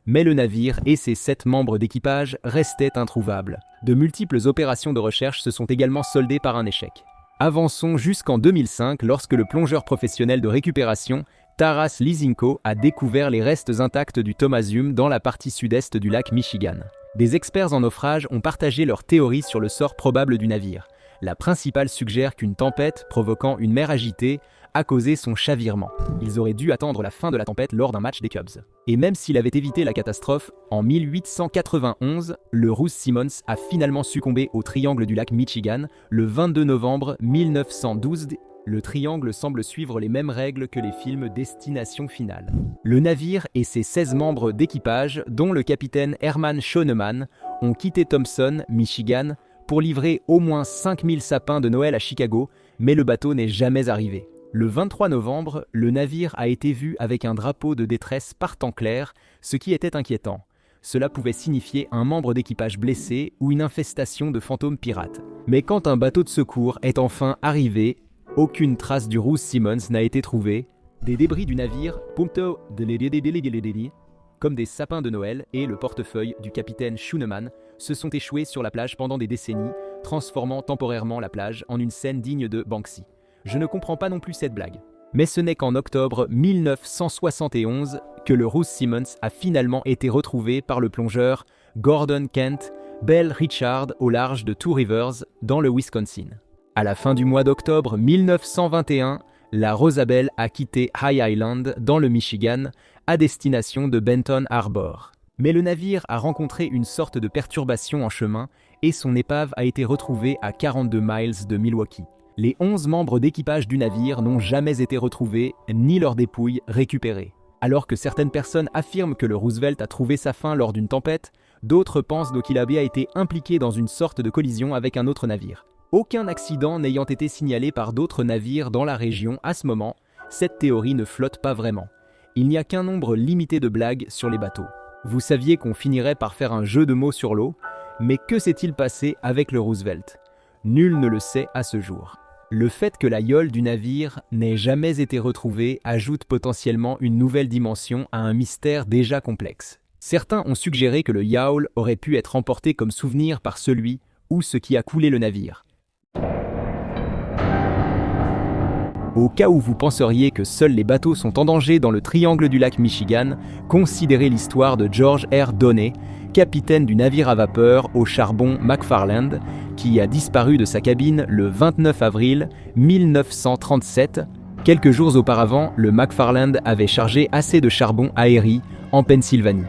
Mais le navire et ses 7 membres d'équipage restaient introuvables. De multiples opérations de recherche se sont également soldées par un échec. Avançons jusqu'en 2005 lorsque le plongeur professionnel de récupération Taras Lysenko a découvert les restes intacts du Thomas Hume dans la partie sud-est du lac Michigan. Des experts en naufrage ont partagé leur théorie sur le sort probable du navire. La principale suggère qu'une tempête provoquant une mer agitée a causé son chavirement. Ils auraient dû attendre la fin de la tempête lors d'un match des Cubs. Et même s'il avait évité la catastrophe, en 1891, le Roose Simmons a finalement succombé au triangle du lac Michigan le 22 novembre 1912. Le triangle semble suivre les mêmes règles que les films Destination Finale. Le navire et ses 16 membres d'équipage, dont le capitaine Herman Schoenemann, ont quitté Thompson, Michigan, pour livrer au moins 5000 sapins de Noël à Chicago, mais le bateau n'est jamais arrivé. Le 23 novembre, le navire a été vu avec un drapeau de détresse par temps clair, ce qui était inquiétant. Cela pouvait signifier un membre d'équipage blessé ou une infestation de fantômes pirates. Mais quand un bateau de secours est enfin arrivé, aucune trace du Roose Simmons n'a été trouvée. Des débris du navire, comme des sapins de Noël et le portefeuille du capitaine Schoenemann, se sont échoués sur la plage pendant des décennies, transformant temporairement la plage en une scène digne de Banksy. Je ne comprends pas non plus cette blague. Mais ce n'est qu'en octobre 1971 que le Roose Simmons a finalement été retrouvé par le plongeur Gordon Kent, Bell Richard au large de Two Rivers, dans le Wisconsin. À la fin du mois d'octobre 1921, la Rosabelle a quitté High Island dans le Michigan à destination de Benton Harbor. Mais le navire a rencontré une sorte de perturbation en chemin et son épave a été retrouvée à 42 miles de Milwaukee. Les 11 membres d'équipage du navire n'ont jamais été retrouvés ni leurs dépouilles récupérées. Alors que certaines personnes affirment que le Roosevelt a trouvé sa fin lors d'une tempête, d'autres pensent qu'il a bien été impliqué dans une sorte de collision avec un autre navire. Aucun accident n'ayant été signalé par d'autres navires dans la région à ce moment, cette théorie ne flotte pas vraiment. Il n'y a qu'un nombre limité de blagues sur les bateaux. Vous saviez qu'on finirait par faire un jeu de mots sur l'eau, mais que s'est-il passé avec le Roosevelt? Nul ne le sait à ce jour. Le fait que la yole du navire n'ait jamais été retrouvée ajoute potentiellement une nouvelle dimension à un mystère déjà complexe. Certains ont suggéré que le yawl aurait pu être emporté comme souvenir par celui ou ce qui a coulé le navire. Au cas où vous penseriez que seuls les bateaux sont en danger dans le triangle du lac Michigan, considérez l'histoire de George R. Donney, capitaine du navire à vapeur au charbon McFarland, qui a disparu de sa cabine le 29 avril 1937. Quelques jours auparavant, le McFarland avait chargé assez de charbon à Erie, en Pennsylvanie.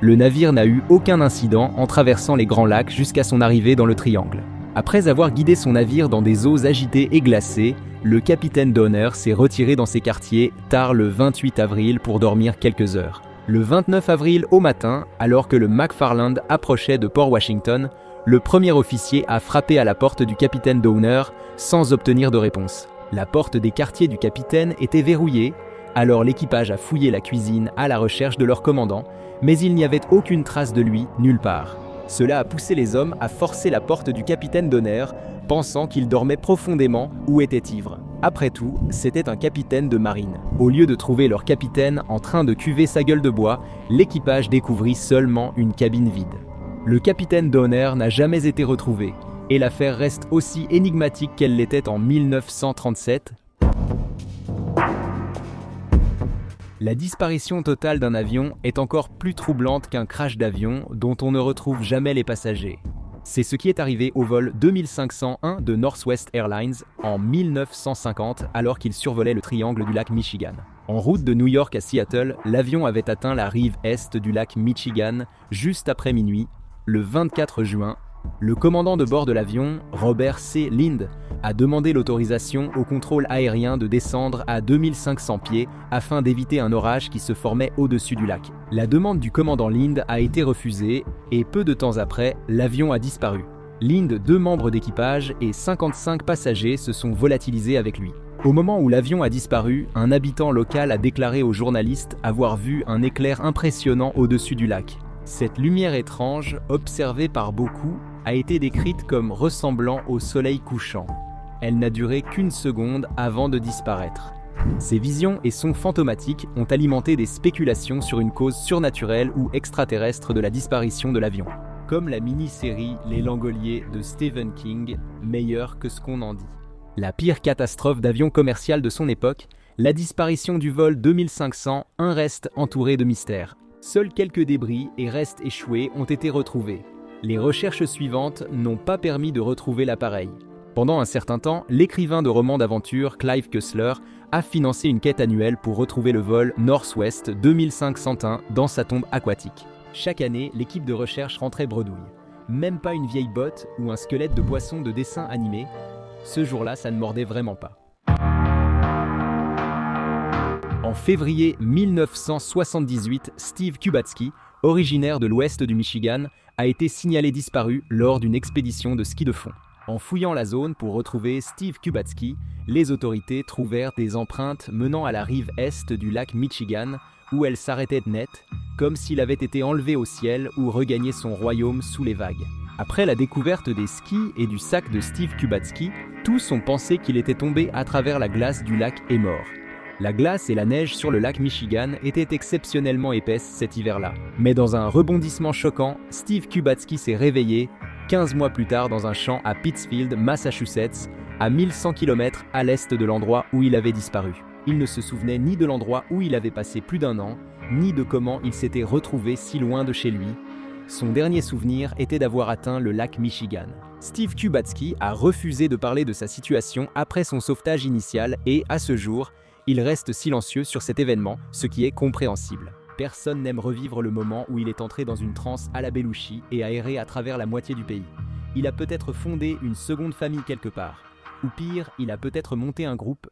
Le navire n'a eu aucun incident en traversant les Grands Lacs jusqu'à son arrivée dans le triangle. Après avoir guidé son navire dans des eaux agitées et glacées, le capitaine Donner s'est retiré dans ses quartiers tard le 28 avril pour dormir quelques heures. Le 29 avril au matin, alors que le McFarland approchait de Port Washington, le premier officier a frappé à la porte du capitaine Donner sans obtenir de réponse. La porte des quartiers du capitaine était verrouillée, alors l'équipage a fouillé la cuisine à la recherche de leur commandant, mais il n'y avait aucune trace de lui nulle part. Cela a poussé les hommes à forcer la porte du capitaine Donner, pensant qu'il dormait profondément ou était ivre. Après tout, c'était un capitaine de marine. Au lieu de trouver leur capitaine en train de cuver sa gueule de bois, l'équipage découvrit seulement une cabine vide. Le capitaine Donner n'a jamais été retrouvé, et l'affaire reste aussi énigmatique qu'elle l'était en 1937. La disparition totale d'un avion est encore plus troublante qu'un crash d'avion dont on ne retrouve jamais les passagers. C'est ce qui est arrivé au vol 2501 de Northwest Airlines en 1950 alors qu'il survolait le triangle du lac Michigan. En route de New York à Seattle, l'avion avait atteint la rive est du lac Michigan juste après minuit, le 24 juin. Le commandant de bord de l'avion, Robert C. Lind, a demandé l'autorisation au contrôle aérien de descendre à 2500 pieds afin d'éviter un orage qui se formait au-dessus du lac. La demande du commandant Lind a été refusée et peu de temps après, l'avion a disparu. Lind, 2 membres d'équipage et 55 passagers se sont volatilisés avec lui. Au moment où l'avion a disparu, un habitant local a déclaré aux journalistes avoir vu un éclair impressionnant au-dessus du lac. Cette lumière étrange, observée par beaucoup, a été décrite comme ressemblant au soleil couchant. Elle n'a duré qu'une seconde avant de disparaître. Ces visions et sons fantomatiques ont alimenté des spéculations sur une cause surnaturelle ou extraterrestre de la disparition de l'avion. Comme la mini-série Les Langoliers de Stephen King, meilleure que ce qu'on en dit. La pire catastrophe d'avion commercial de son époque, la disparition du vol 2501 reste entourée de mystères. Seuls quelques débris et restes échoués ont été retrouvés. Les recherches suivantes n'ont pas permis de retrouver l'appareil. Pendant un certain temps, l'écrivain de romans d'aventure Clive Cussler a financé une quête annuelle pour retrouver le vol Northwest 2501 dans sa tombe aquatique. Chaque année, l'équipe de recherche rentrait bredouille. Même pas une vieille botte ou un squelette de poisson de dessin animé. Ce jour-là, ça ne mordait vraiment pas. En février 1978, Steve Kubatsky, originaire de l'ouest du Michigan, a été signalé disparu lors d'une expédition de ski de fond. En fouillant la zone pour retrouver Steve Kubatsky, les autorités trouvèrent des empreintes menant à la rive est du lac Michigan, où elles s'arrêtaient net, comme s'il avait été enlevé au ciel ou regagné son royaume sous les vagues. Après la découverte des skis et du sac de Steve Kubatsky, tous ont pensé qu'il était tombé à travers la glace du lac et mort. La glace et la neige sur le lac Michigan étaient exceptionnellement épaisses cet hiver-là. Mais dans un rebondissement choquant, Steve Kubatsky s'est réveillé 15 mois plus tard dans un champ à Pittsfield, Massachusetts, à 1100 km à l'est de l'endroit où il avait disparu. Il ne se souvenait ni de l'endroit où il avait passé plus d'1 an, ni de comment il s'était retrouvé si loin de chez lui. Son dernier souvenir était d'avoir atteint le lac Michigan. Steve Kubatsky a refusé de parler de sa situation après son sauvetage initial et, à ce jour, il reste silencieux sur cet événement, ce qui est compréhensible. Personne n'aime revivre le moment où il est entré dans une transe à la Belushi et a erré à travers la moitié du pays. Il a peut-être fondé une seconde famille quelque part. Ou pire, il a peut-être monté un groupe.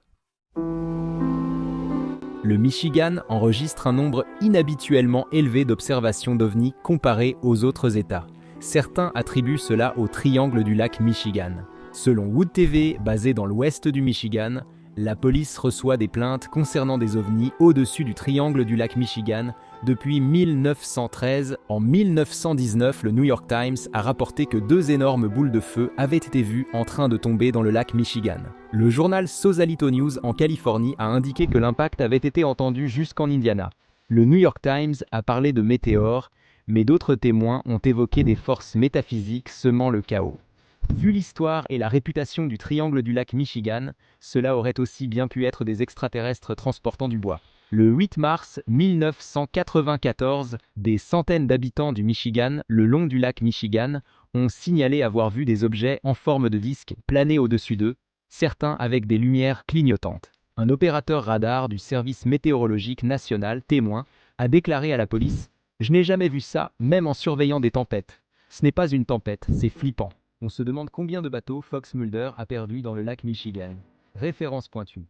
Le Michigan enregistre un nombre inhabituellement élevé d'observations d'OVNI comparé aux autres États. Certains attribuent cela au triangle du lac Michigan. Selon Wood TV, basé dans l'ouest du Michigan, la police reçoit des plaintes concernant des ovnis au-dessus du triangle du lac Michigan depuis 1913. En 1919, le New York Times a rapporté que 2 énormes boules de feu avaient été vues en train de tomber dans le lac Michigan. Le journal Sausalito News en Californie a indiqué que l'impact avait été entendu jusqu'en Indiana. Le New York Times a parlé de météores, mais d'autres témoins ont évoqué des forces métaphysiques semant le chaos. Vu l'histoire et la réputation du triangle du lac Michigan, cela aurait aussi bien pu être des extraterrestres transportant du bois. Le 8 mars 1994, des centaines d'habitants du Michigan, le long du lac Michigan, ont signalé avoir vu des objets en forme de disque planer au-dessus d'eux, certains avec des lumières clignotantes. Un opérateur radar du service météorologique national, témoin, a déclaré à la police « Je n'ai jamais vu ça, même en surveillant des tempêtes. Ce n'est pas une tempête, c'est flippant. » On se demande combien de bateaux Fox Mulder a perdu dans le lac Michigan. Référence pointue.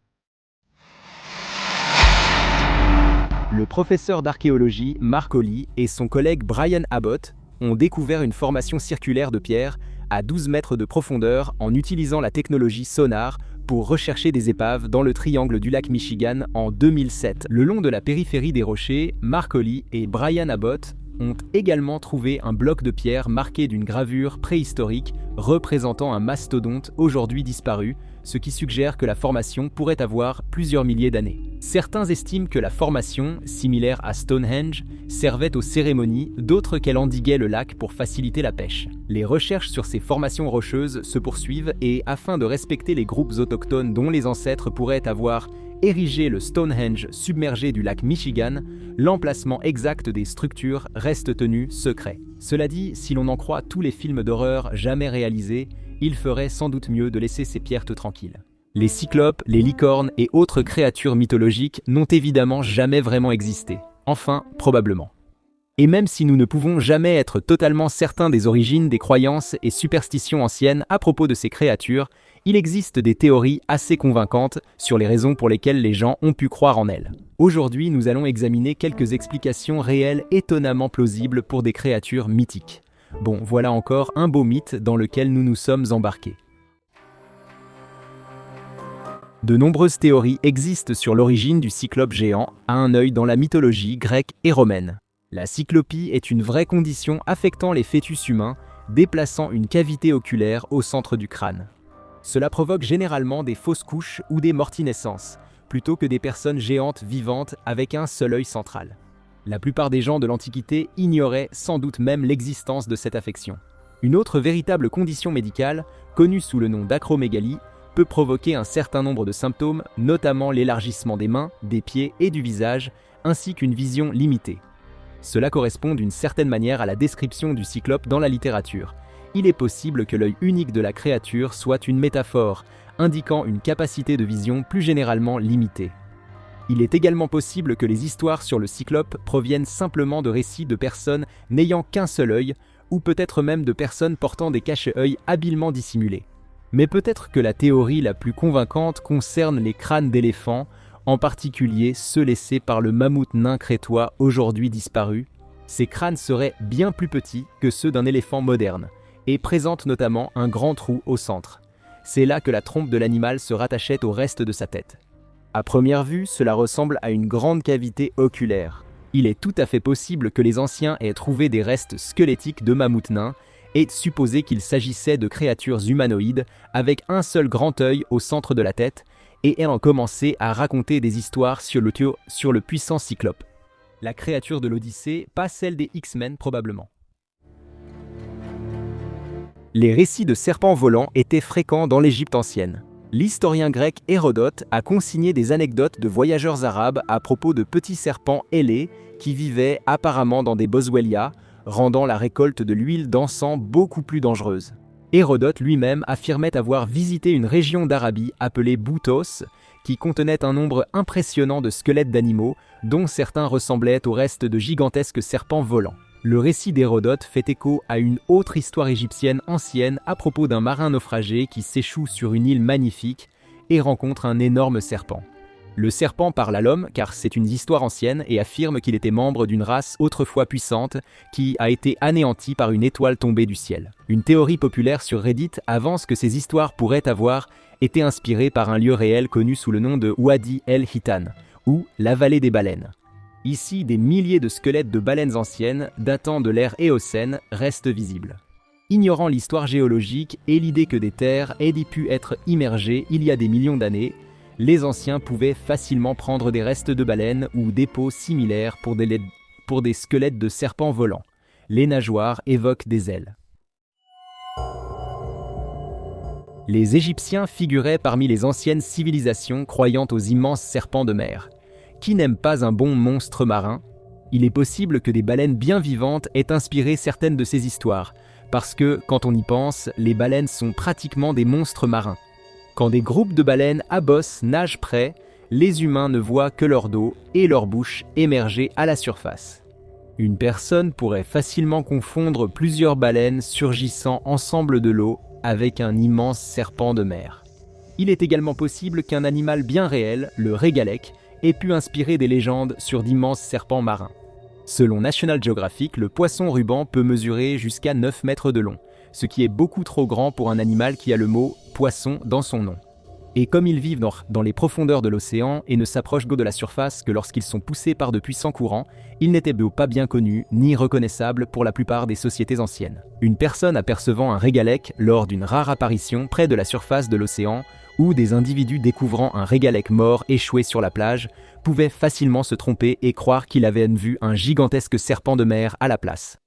Le professeur d'archéologie Mark Holy et son collègue Brian Abbott ont découvert une formation circulaire de pierre à 12 mètres de profondeur en utilisant la technologie sonar pour rechercher des épaves dans le triangle du lac Michigan en 2007. Le long de la périphérie des rochers, Mark Holy et Brian Abbott ont également trouvé un bloc de pierre marqué d'une gravure préhistorique représentant un mastodonte aujourd'hui disparu, ce qui suggère que la formation pourrait avoir plusieurs milliers d'années. Certains estiment que la formation, similaire à Stonehenge, servait aux cérémonies, d'autres qu'elle endiguait le lac pour faciliter la pêche. Les recherches sur ces formations rocheuses se poursuivent et, afin de respecter les groupes autochtones dont les ancêtres pourraient avoir érigé le Stonehenge submergé du lac Michigan, l'emplacement exact des structures reste tenu secret. Cela dit, si l'on en croit tous les films d'horreur jamais réalisés, il ferait sans doute mieux de laisser ces pierres tranquilles. Les cyclopes, les licornes et autres créatures mythologiques n'ont évidemment jamais vraiment existé. Enfin, probablement. Et même si nous ne pouvons jamais être totalement certains des origines des croyances et superstitions anciennes à propos de ces créatures, il existe des théories assez convaincantes sur les raisons pour lesquelles les gens ont pu croire en elles. Aujourd'hui, nous allons examiner quelques explications réelles étonnamment plausibles pour des créatures mythiques. Bon, voilà encore un beau mythe dans lequel nous nous sommes embarqués. De nombreuses théories existent sur l'origine du cyclope géant à un œil dans la mythologie grecque et romaine. La cyclopie est une vraie condition affectant les fœtus humains, déplaçant une cavité oculaire au centre du crâne. Cela provoque généralement des fausses couches ou des mortinescences, plutôt que des personnes géantes vivantes avec un seul œil central. La plupart des gens de l'Antiquité ignoraient sans doute même l'existence de cette affection. Une autre véritable condition médicale, connue sous le nom d'acromégalie, peut provoquer un certain nombre de symptômes, notamment l'élargissement des mains, des pieds et du visage, ainsi qu'une vision limitée. Cela correspond d'une certaine manière à la description du cyclope dans la littérature. Il est possible que l'œil unique de la créature soit une métaphore, indiquant une capacité de vision plus généralement limitée. Il est également possible que les histoires sur le cyclope proviennent simplement de récits de personnes n'ayant qu'un seul œil, ou peut-être même de personnes portant des cache-œils habilement dissimulés. Mais peut-être que la théorie la plus convaincante concerne les crânes d'éléphants, en particulier ceux laissés par le mammouth nain crétois aujourd'hui disparu. Ces crânes seraient bien plus petits que ceux d'un éléphant moderne, et présentent notamment un grand trou au centre. C'est là que la trompe de l'animal se rattachait au reste de sa tête. À première vue, cela ressemble à une grande cavité oculaire. Il est tout à fait possible que les anciens aient trouvé des restes squelettiques de mammouth nains et supposé qu'il s'agissait de créatures humanoïdes avec un seul grand œil au centre de la tête et ayant commencé à raconter des histoires sur le puissant cyclope. La créature de l'Odyssée, pas celle des X-Men probablement. Les récits de serpents volants étaient fréquents dans l'Égypte ancienne. L'historien grec Hérodote a consigné des anecdotes de voyageurs arabes à propos de petits serpents ailés qui vivaient apparemment dans des boswellias, rendant la récolte de l'huile d'encens beaucoup plus dangereuse. Hérodote lui-même affirmait avoir visité une région d'Arabie appelée Boutos, qui contenait un nombre impressionnant de squelettes d'animaux, dont certains ressemblaient au reste de gigantesques serpents volants. Le récit d'Hérodote fait écho à une autre histoire égyptienne ancienne à propos d'un marin naufragé qui s'échoue sur une île magnifique et rencontre un énorme serpent. Le serpent parle à l'homme car c'est une histoire ancienne et affirme qu'il était membre d'une race autrefois puissante qui a été anéantie par une étoile tombée du ciel. Une théorie populaire sur Reddit avance que ces histoires pourraient avoir été inspirées par un lieu réel connu sous le nom de Wadi el-Hitan, ou la vallée des baleines. Ici, des milliers de squelettes de baleines anciennes datant de l'ère Éocène restent visibles. Ignorant l'histoire géologique et l'idée que des terres aient pu être immergées il y a des millions d'années, les anciens pouvaient facilement prendre des restes de baleines ou des peaux similaires pour des squelettes de serpents volants. Les nageoires évoquent des ailes. Les Égyptiens figuraient parmi les anciennes civilisations croyant aux immenses serpents de mer. Qui n'aime pas un bon monstre marin? Il est possible que des baleines bien vivantes aient inspiré certaines de ces histoires, parce que, quand on y pense, les baleines sont pratiquement des monstres marins. Quand des groupes de baleines abossent, nagent près, les humains ne voient que leur dos et leur bouche émerger à la surface. Une personne pourrait facilement confondre plusieurs baleines surgissant ensemble de l'eau avec un immense serpent de mer. Il est également possible qu'un animal bien réel, le régalec, ait pu inspirer des légendes sur d'immenses serpents marins. Selon National Geographic, le poisson ruban peut mesurer jusqu'à 9 mètres de long, ce qui est beaucoup trop grand pour un animal qui a le mot « poisson » dans son nom. Et comme ils vivent dans les profondeurs de l'océan et ne s'approchent de la surface que lorsqu'ils sont poussés par de puissants courants, ils n'étaient pas bien connus ni reconnaissables pour la plupart des sociétés anciennes. Une personne apercevant un régalec lors d'une rare apparition près de la surface de l'océan ou des individus découvrant un régalec mort échoué sur la plage pouvaient facilement se tromper et croire qu'il avait vu un gigantesque serpent de mer à la place.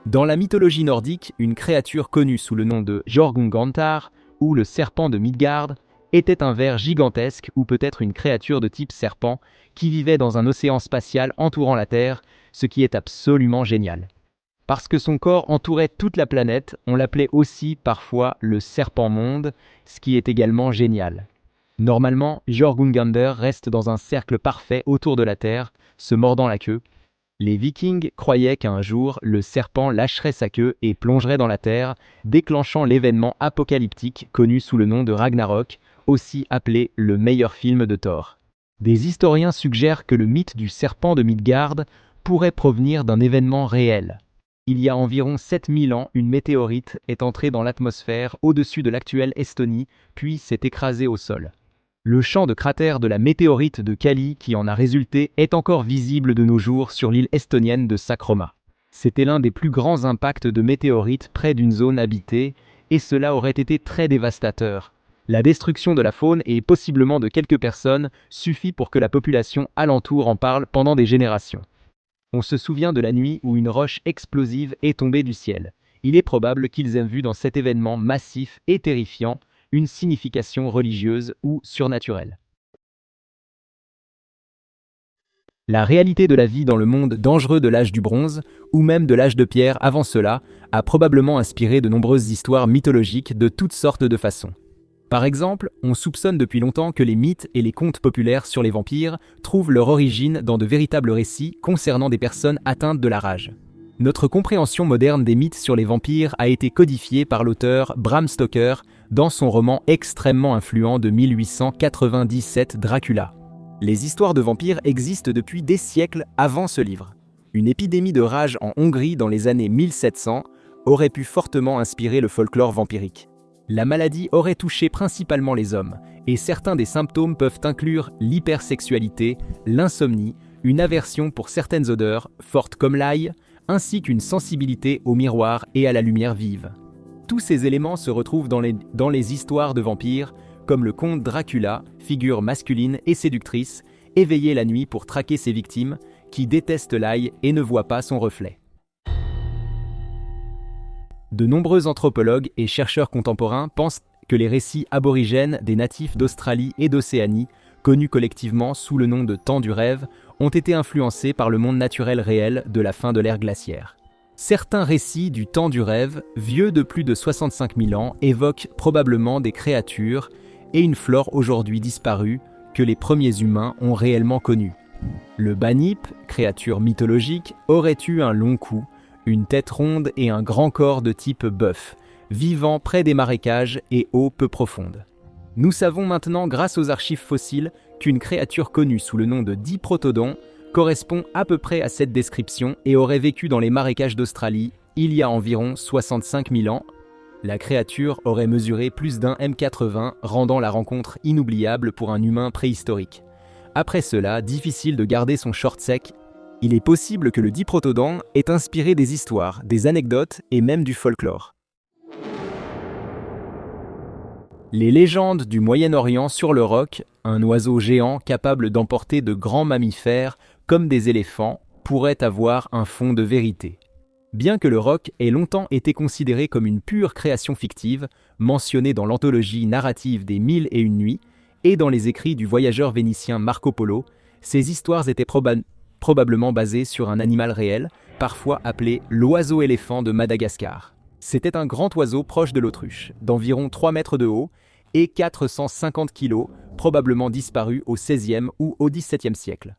Dans la mythologie nordique, une créature connue sous le nom de Jorgungantar, ou le serpent de Midgard, était un ver gigantesque ou peut-être une créature de type serpent qui vivait dans un océan spatial entourant la Terre, ce qui est absolument génial. Parce que son corps entourait toute la planète, on l'appelait aussi parfois le serpent-monde, ce qui est également génial. Normalement, Jorgunganr reste dans un cercle parfait autour de la Terre, se mordant la queue. Les Vikings croyaient qu'un jour, le serpent lâcherait sa queue et plongerait dans la terre, déclenchant l'événement apocalyptique connu sous le nom de Ragnarok, aussi appelé le meilleur film de Thor. Des historiens suggèrent que le mythe du serpent de Midgard pourrait provenir d'un événement réel. Il y a environ 7000 ans, une météorite est entrée dans l'atmosphère au-dessus de l'actuelle Estonie, puis s'est écrasée au sol. Le champ de cratère de la météorite de Kali qui en a résulté est encore visible de nos jours sur l'île estonienne de Sakhroma. C'était l'un des plus grands impacts de météorites près d'une zone habitée, et cela aurait été très dévastateur. La destruction de la faune et possiblement de quelques personnes suffit pour que la population alentour en parle pendant des générations. On se souvient de la nuit où une roche explosive est tombée du ciel. Il est probable qu'ils aient vu dans cet événement massif et terrifiant une signification religieuse ou surnaturelle. La réalité de la vie dans le monde dangereux de l'âge du bronze, ou même de l'âge de pierre avant cela, a probablement inspiré de nombreuses histoires mythologiques de toutes sortes de façons. Par exemple, on soupçonne depuis longtemps que les mythes et les contes populaires sur les vampires trouvent leur origine dans de véritables récits concernant des personnes atteintes de la rage. Notre compréhension moderne des mythes sur les vampires a été codifiée par l'auteur Bram Stoker dans son roman extrêmement influent de 1897 Dracula. Les histoires de vampires existent depuis des siècles avant ce livre. Une épidémie de rage en Hongrie dans les années 1700 aurait pu fortement inspirer le folklore vampirique. La maladie aurait touché principalement les hommes, et certains des symptômes peuvent inclure l'hypersexualité, l'insomnie, une aversion pour certaines odeurs, fortes comme l'ail, ainsi qu'une sensibilité au miroir et à la lumière vive. Tous ces éléments se retrouvent dans les histoires de vampires, comme le comte Dracula, figure masculine et séductrice, éveillée la nuit pour traquer ses victimes, qui déteste l'ail et ne voit pas son reflet. De nombreux anthropologues et chercheurs contemporains pensent que les récits aborigènes des natifs d'Australie et d'Océanie, connus collectivement sous le nom de temps du rêve, ont été influencés par le monde naturel réel de la fin de l'ère glaciaire. Certains récits du temps du rêve, vieux de plus de 65 000 ans, évoquent probablement des créatures et une flore aujourd'hui disparue que les premiers humains ont réellement connues. Le Banip, créature mythologique, aurait eu un long cou, une tête ronde et un grand corps de type bœuf, vivant près des marécages et eaux peu profondes. Nous savons maintenant, grâce aux archives fossiles, qu'une créature connue sous le nom de Diprotodon correspond à peu près à cette description et aurait vécu dans les marécages d'Australie il y a environ 65 000 ans. La créature aurait mesuré plus d'un m80, rendant la rencontre inoubliable pour un humain préhistorique. Après cela, difficile de garder son short sec. Il est possible que le Diprotodon ait inspiré des histoires, des anecdotes et même du folklore. Les légendes du Moyen-Orient sur le roc, un oiseau géant capable d'emporter de grands mammifères comme des éléphants, pourrait avoir un fond de vérité. Bien que le roc ait longtemps été considéré comme une pure création fictive, mentionnée dans l'anthologie narrative des Mille et une nuits et dans les écrits du voyageur vénitien Marco Polo, ces histoires étaient probablement basées sur un animal réel, parfois appelé l'oiseau-éléphant de Madagascar. C'était un grand oiseau proche de l'autruche, d'environ 3 mètres de haut et 450 kg, probablement disparu au XVIe ou au XVIIe siècle.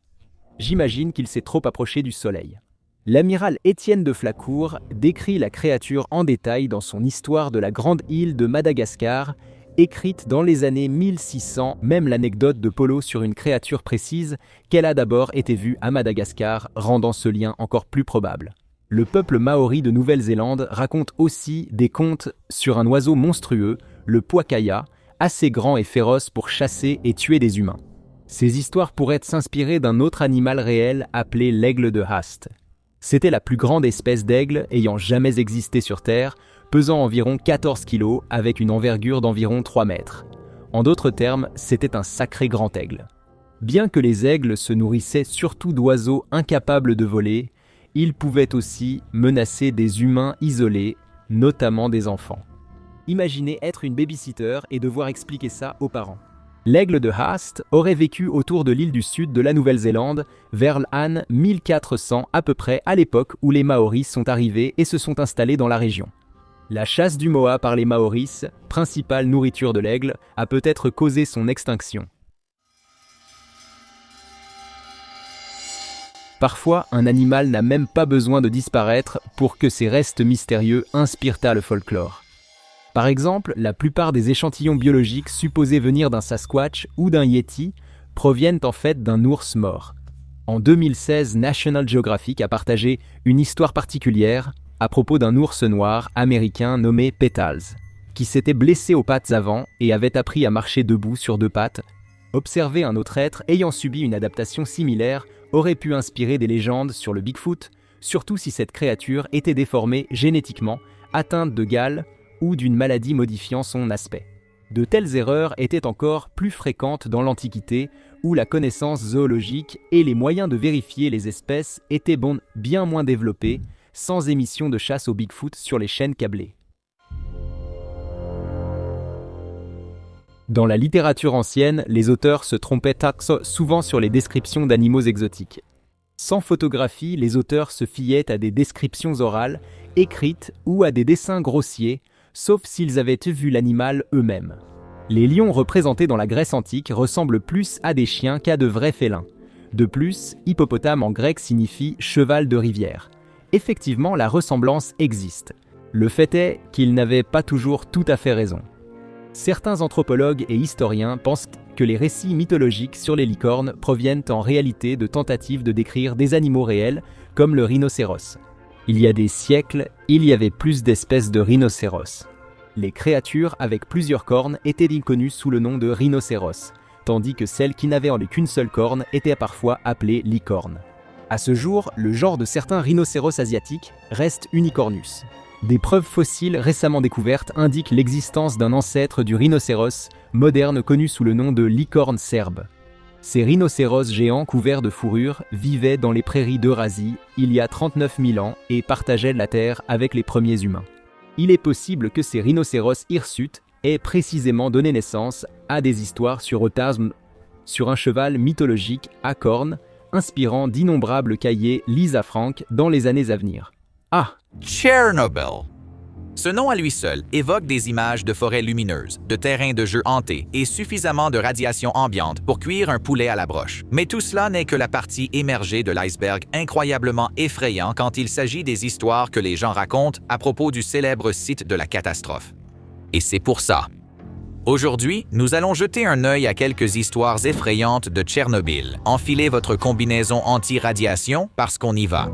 J'imagine qu'il s'est trop approché du soleil. L'amiral Étienne de Flacourt décrit la créature en détail dans son Histoire de la grande île de Madagascar, écrite dans les années 1600, même l'anecdote de Polo sur une créature précise qu'elle a d'abord été vue à Madagascar, rendant ce lien encore plus probable. Le peuple maori de Nouvelle-Zélande raconte aussi des contes sur un oiseau monstrueux, le Puakaya, assez grand et féroce pour chasser et tuer des humains. Ces histoires pourraient s'inspirer d'un autre animal réel appelé l'aigle de Haast. C'était la plus grande espèce d'aigle ayant jamais existé sur Terre, pesant environ 14 kg avec une envergure d'environ 3 mètres. En d'autres termes, c'était un sacré grand aigle. Bien que les aigles se nourrissaient surtout d'oiseaux incapables de voler, ils pouvaient aussi menacer des humains isolés, notamment des enfants. Imaginez être une babysitter et devoir expliquer ça aux parents. L'aigle de Haast aurait vécu autour de l'île du sud de la Nouvelle-Zélande vers l'an 1400 à peu près, à l'époque où les Maoris sont arrivés et se sont installés dans la région. La chasse du moa par les Maoris, principale nourriture de l'aigle, a peut-être causé son extinction. Parfois, un animal n'a même pas besoin de disparaître pour que ses restes mystérieux inspirent le folklore. Par exemple, la plupart des échantillons biologiques supposés venir d'un Sasquatch ou d'un Yeti proviennent en fait d'un ours mort. En 2016, National Geographic a partagé une histoire particulière à propos d'un ours noir américain nommé Petals, qui s'était blessé aux pattes avant et avait appris à marcher debout sur 2 pattes. Observer un autre être ayant subi une adaptation similaire aurait pu inspirer des légendes sur le Bigfoot, surtout si cette créature était déformée génétiquement, atteinte de gale ou d'une maladie modifiant son aspect. De telles erreurs étaient encore plus fréquentes dans l'Antiquité, où la connaissance zoologique et les moyens de vérifier les espèces étaient bien moins développés, sans émission de chasse au Bigfoot sur les chaînes câblées. Dans la littérature ancienne, les auteurs se trompaient souvent sur les descriptions d'animaux exotiques. Sans photographie, les auteurs se fiaient à des descriptions orales, écrites ou à des dessins grossiers, sauf s'ils avaient vu l'animal eux-mêmes. Les lions représentés dans la Grèce antique ressemblent plus à des chiens qu'à de vrais félins. De plus, hippopotame en grec signifie cheval de rivière. Effectivement, la ressemblance existe. Le fait est qu'ils n'avaient pas toujours tout à fait raison. Certains anthropologues et historiens pensent que les récits mythologiques sur les licornes proviennent en réalité de tentatives de décrire des animaux réels, comme le rhinocéros. Il y a des siècles, il y avait plus d'espèces de rhinocéros. Les créatures avec plusieurs cornes étaient connues sous le nom de rhinocéros, tandis que celles qui n'avaient qu'une seule corne étaient parfois appelées licornes. À ce jour, le genre de certains rhinocéros asiatiques reste Unicornus. Des preuves fossiles récemment découvertes indiquent l'existence d'un ancêtre du rhinocéros moderne connu sous le nom de licorne serbe. Ces rhinocéros géants couverts de fourrure vivaient dans les prairies d'Eurasie il y a 39 000 ans et partageaient la terre avec les premiers humains. Il est possible que ces rhinocéros hirsutes aient précisément donné naissance à des histoires sur Othasme, sur un cheval mythologique à cornes, inspirant d'innombrables cahiers Lisa Frank dans les années à venir. Ah, Chernobyl. Ce nom à lui seul évoque des images de forêts lumineuses, de terrains de jeu hantés et suffisamment de radiation ambiante pour cuire un poulet à la broche. Mais tout cela n'est que la partie émergée de l'iceberg incroyablement effrayant quand il s'agit des histoires que les gens racontent à propos du célèbre site de la catastrophe. Et c'est pour ça. Aujourd'hui, nous allons jeter un œil à quelques histoires effrayantes de Tchernobyl. Enfilez votre combinaison anti-radiation parce qu'on y va.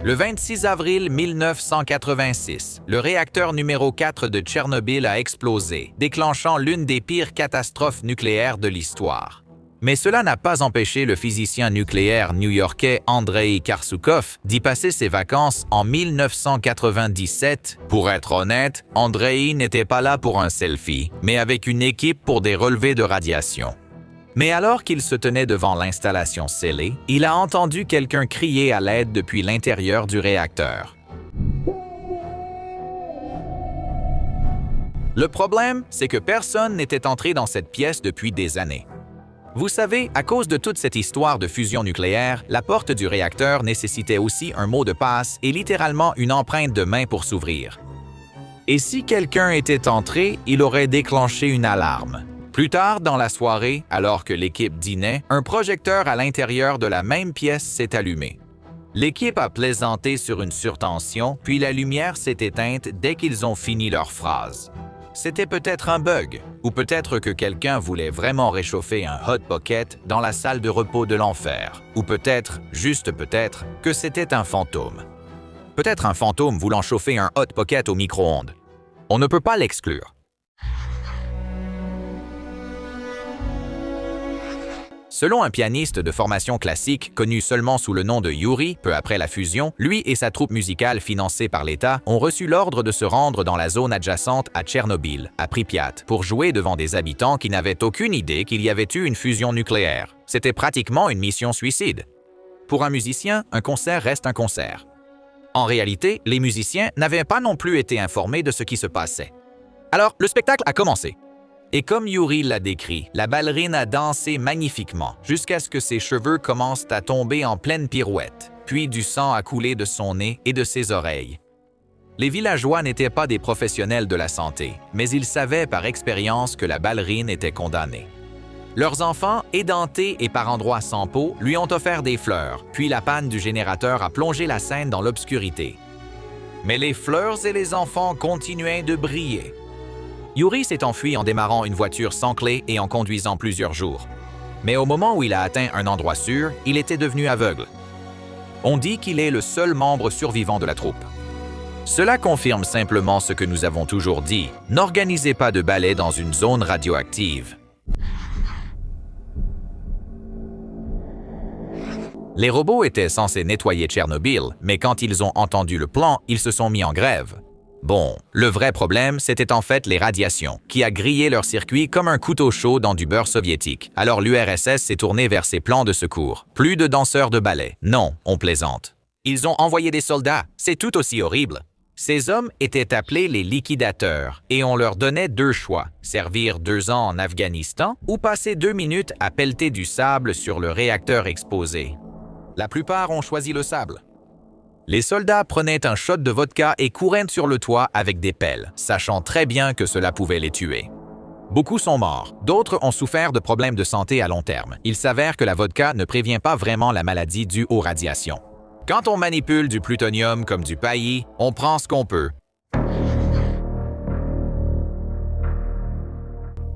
Le 26 avril 1986, le réacteur numéro 4 de Tchernobyl a explosé, déclenchant l'une des pires catastrophes nucléaires de l'histoire. Mais cela n'a pas empêché le physicien nucléaire new-yorkais Andrei Karsoukov d'y passer ses vacances en 1997. Pour être honnête, Andrei n'était pas là pour un selfie, mais avec une équipe pour des relevés de radiation. Mais alors qu'il se tenait devant l'installation scellée, il a entendu quelqu'un crier à l'aide depuis l'intérieur du réacteur. Le problème, c'est que personne n'était entré dans cette pièce depuis des années. Vous savez, à cause de toute cette histoire de fusion nucléaire, la porte du réacteur nécessitait aussi un mot de passe et littéralement une empreinte de main pour s'ouvrir. Et si quelqu'un était entré, il aurait déclenché une alarme. Plus tard dans la soirée, alors que l'équipe dînait, un projecteur à l'intérieur de la même pièce s'est allumé. L'équipe a plaisanté sur une surtension, puis la lumière s'est éteinte dès qu'ils ont fini leur phrase. C'était peut-être un bug, ou peut-être que quelqu'un voulait vraiment réchauffer un hot pocket dans la salle de repos de l'enfer, ou peut-être, juste peut-être, que c'était un fantôme. Peut-être un fantôme voulant chauffer un hot pocket au micro-ondes. On ne peut pas l'exclure. Selon un pianiste de formation classique connu seulement sous le nom de Yuri, peu après la fusion, lui et sa troupe musicale financée par l'État ont reçu l'ordre de se rendre dans la zone adjacente à Tchernobyl, à Pripyat, pour jouer devant des habitants qui n'avaient aucune idée qu'il y avait eu une fusion nucléaire. C'était pratiquement une mission suicide. Pour un musicien, un concert reste un concert. En réalité, les musiciens n'avaient pas non plus été informés de ce qui se passait. Alors, le spectacle a commencé. Et comme Yuri l'a décrit, la ballerine a dansé magnifiquement jusqu'à ce que ses cheveux commencent à tomber en pleine pirouette, puis du sang a coulé de son nez et de ses oreilles. Les villageois n'étaient pas des professionnels de la santé, mais ils savaient par expérience que la ballerine était condamnée. Leurs enfants, édentés et par endroits sans peau, lui ont offert des fleurs, puis la panne du générateur a plongé la scène dans l'obscurité. Mais les fleurs et les enfants continuaient de briller. Yuri s'est enfui en démarrant une voiture sans clé et en conduisant plusieurs jours. Mais au moment où il a atteint un endroit sûr, il était devenu aveugle. On dit qu'il est le seul membre survivant de la troupe. Cela confirme simplement ce que nous avons toujours dit, n'organisez pas de ballet dans une zone radioactive. Les robots étaient censés nettoyer Tchernobyl, mais quand ils ont entendu le plan, ils se sont mis en grève. Bon, le vrai problème, c'était en fait les radiations, qui a grillé leur circuit comme un couteau chaud dans du beurre soviétique. Alors l'URSS s'est tourné vers ses plans de secours. Plus de danseurs de ballet. Non, on plaisante. Ils ont envoyé des soldats. C'est tout aussi horrible. Ces hommes étaient appelés les liquidateurs, et on leur donnait deux choix, servir 2 ans en Afghanistan ou passer 2 minutes à pelleter du sable sur le réacteur exposé. La plupart ont choisi le sable. Les soldats prenaient un shot de vodka et couraient sur le toit avec des pelles, sachant très bien que cela pouvait les tuer. Beaucoup sont morts, d'autres ont souffert de problèmes de santé à long terme. Il s'avère que la vodka ne prévient pas vraiment la maladie due aux radiations. Quand on manipule du plutonium comme du paillis, on prend ce qu'on peut.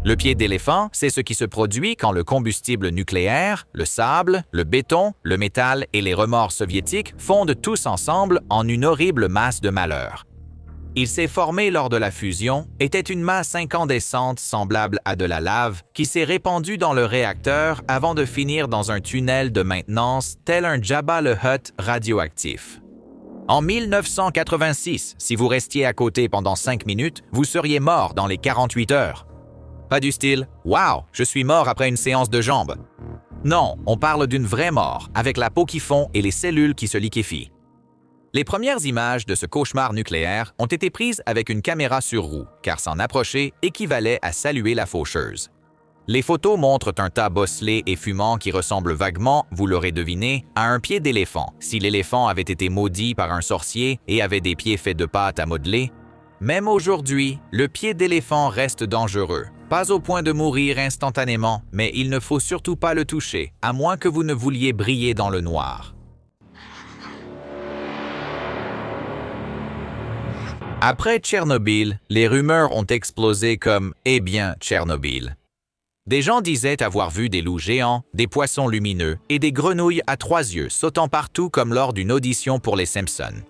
Le pied d'éléphant, c'est ce qui se produit quand le combustible nucléaire, le sable, le béton, le métal et les remords soviétiques fondent tous ensemble en une horrible masse de malheur. Il s'est formé lors de la fusion, était une masse incandescente semblable à de la lave qui s'est répandue dans le réacteur avant de finir dans un tunnel de maintenance tel un Jabba le Hutt radioactif. En 1986, si vous restiez à côté pendant 5 minutes, vous seriez mort dans les 48 heures. Pas du style « Wow, je suis mort après une séance de jambes ». Non, on parle d'une vraie mort, avec la peau qui fond et les cellules qui se liquéfient. Les premières images de ce cauchemar nucléaire ont été prises avec une caméra sur roue, car s'en approcher équivalait à saluer la faucheuse. Les photos montrent un tas bosselé et fumant qui ressemble vaguement, vous l'aurez deviné, à un pied d'éléphant, si l'éléphant avait été maudit par un sorcier et avait des pieds faits de pâte à modeler. Même aujourd'hui, le pied d'éléphant reste dangereux. Pas au point de mourir instantanément, mais il ne faut surtout pas le toucher, à moins que vous ne vouliez briller dans le noir. Après Tchernobyl, les rumeurs ont explosé comme « Eh bien, Tchernobyl ». Des gens disaient avoir vu des loups géants, des poissons lumineux et des grenouilles à 3 yeux sautant partout comme lors d'une audition pour les Simpsons.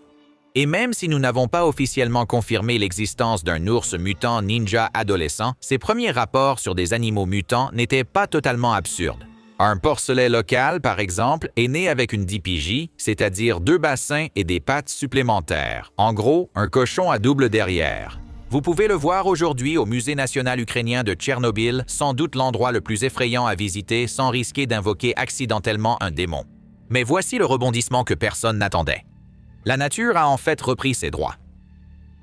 Et même si nous n'avons pas officiellement confirmé l'existence d'un ours mutant ninja adolescent, ces premiers rapports sur des animaux mutants n'étaient pas totalement absurdes. Un porcelet local, par exemple, est né avec une DPJ, c'est-à-dire 2 bassins et des pattes supplémentaires. En gros, un cochon à double derrière. Vous pouvez le voir aujourd'hui au Musée national ukrainien de Tchernobyl, sans doute l'endroit le plus effrayant à visiter sans risquer d'invoquer accidentellement un démon. Mais voici le rebondissement que personne n'attendait. La nature a en fait repris ses droits.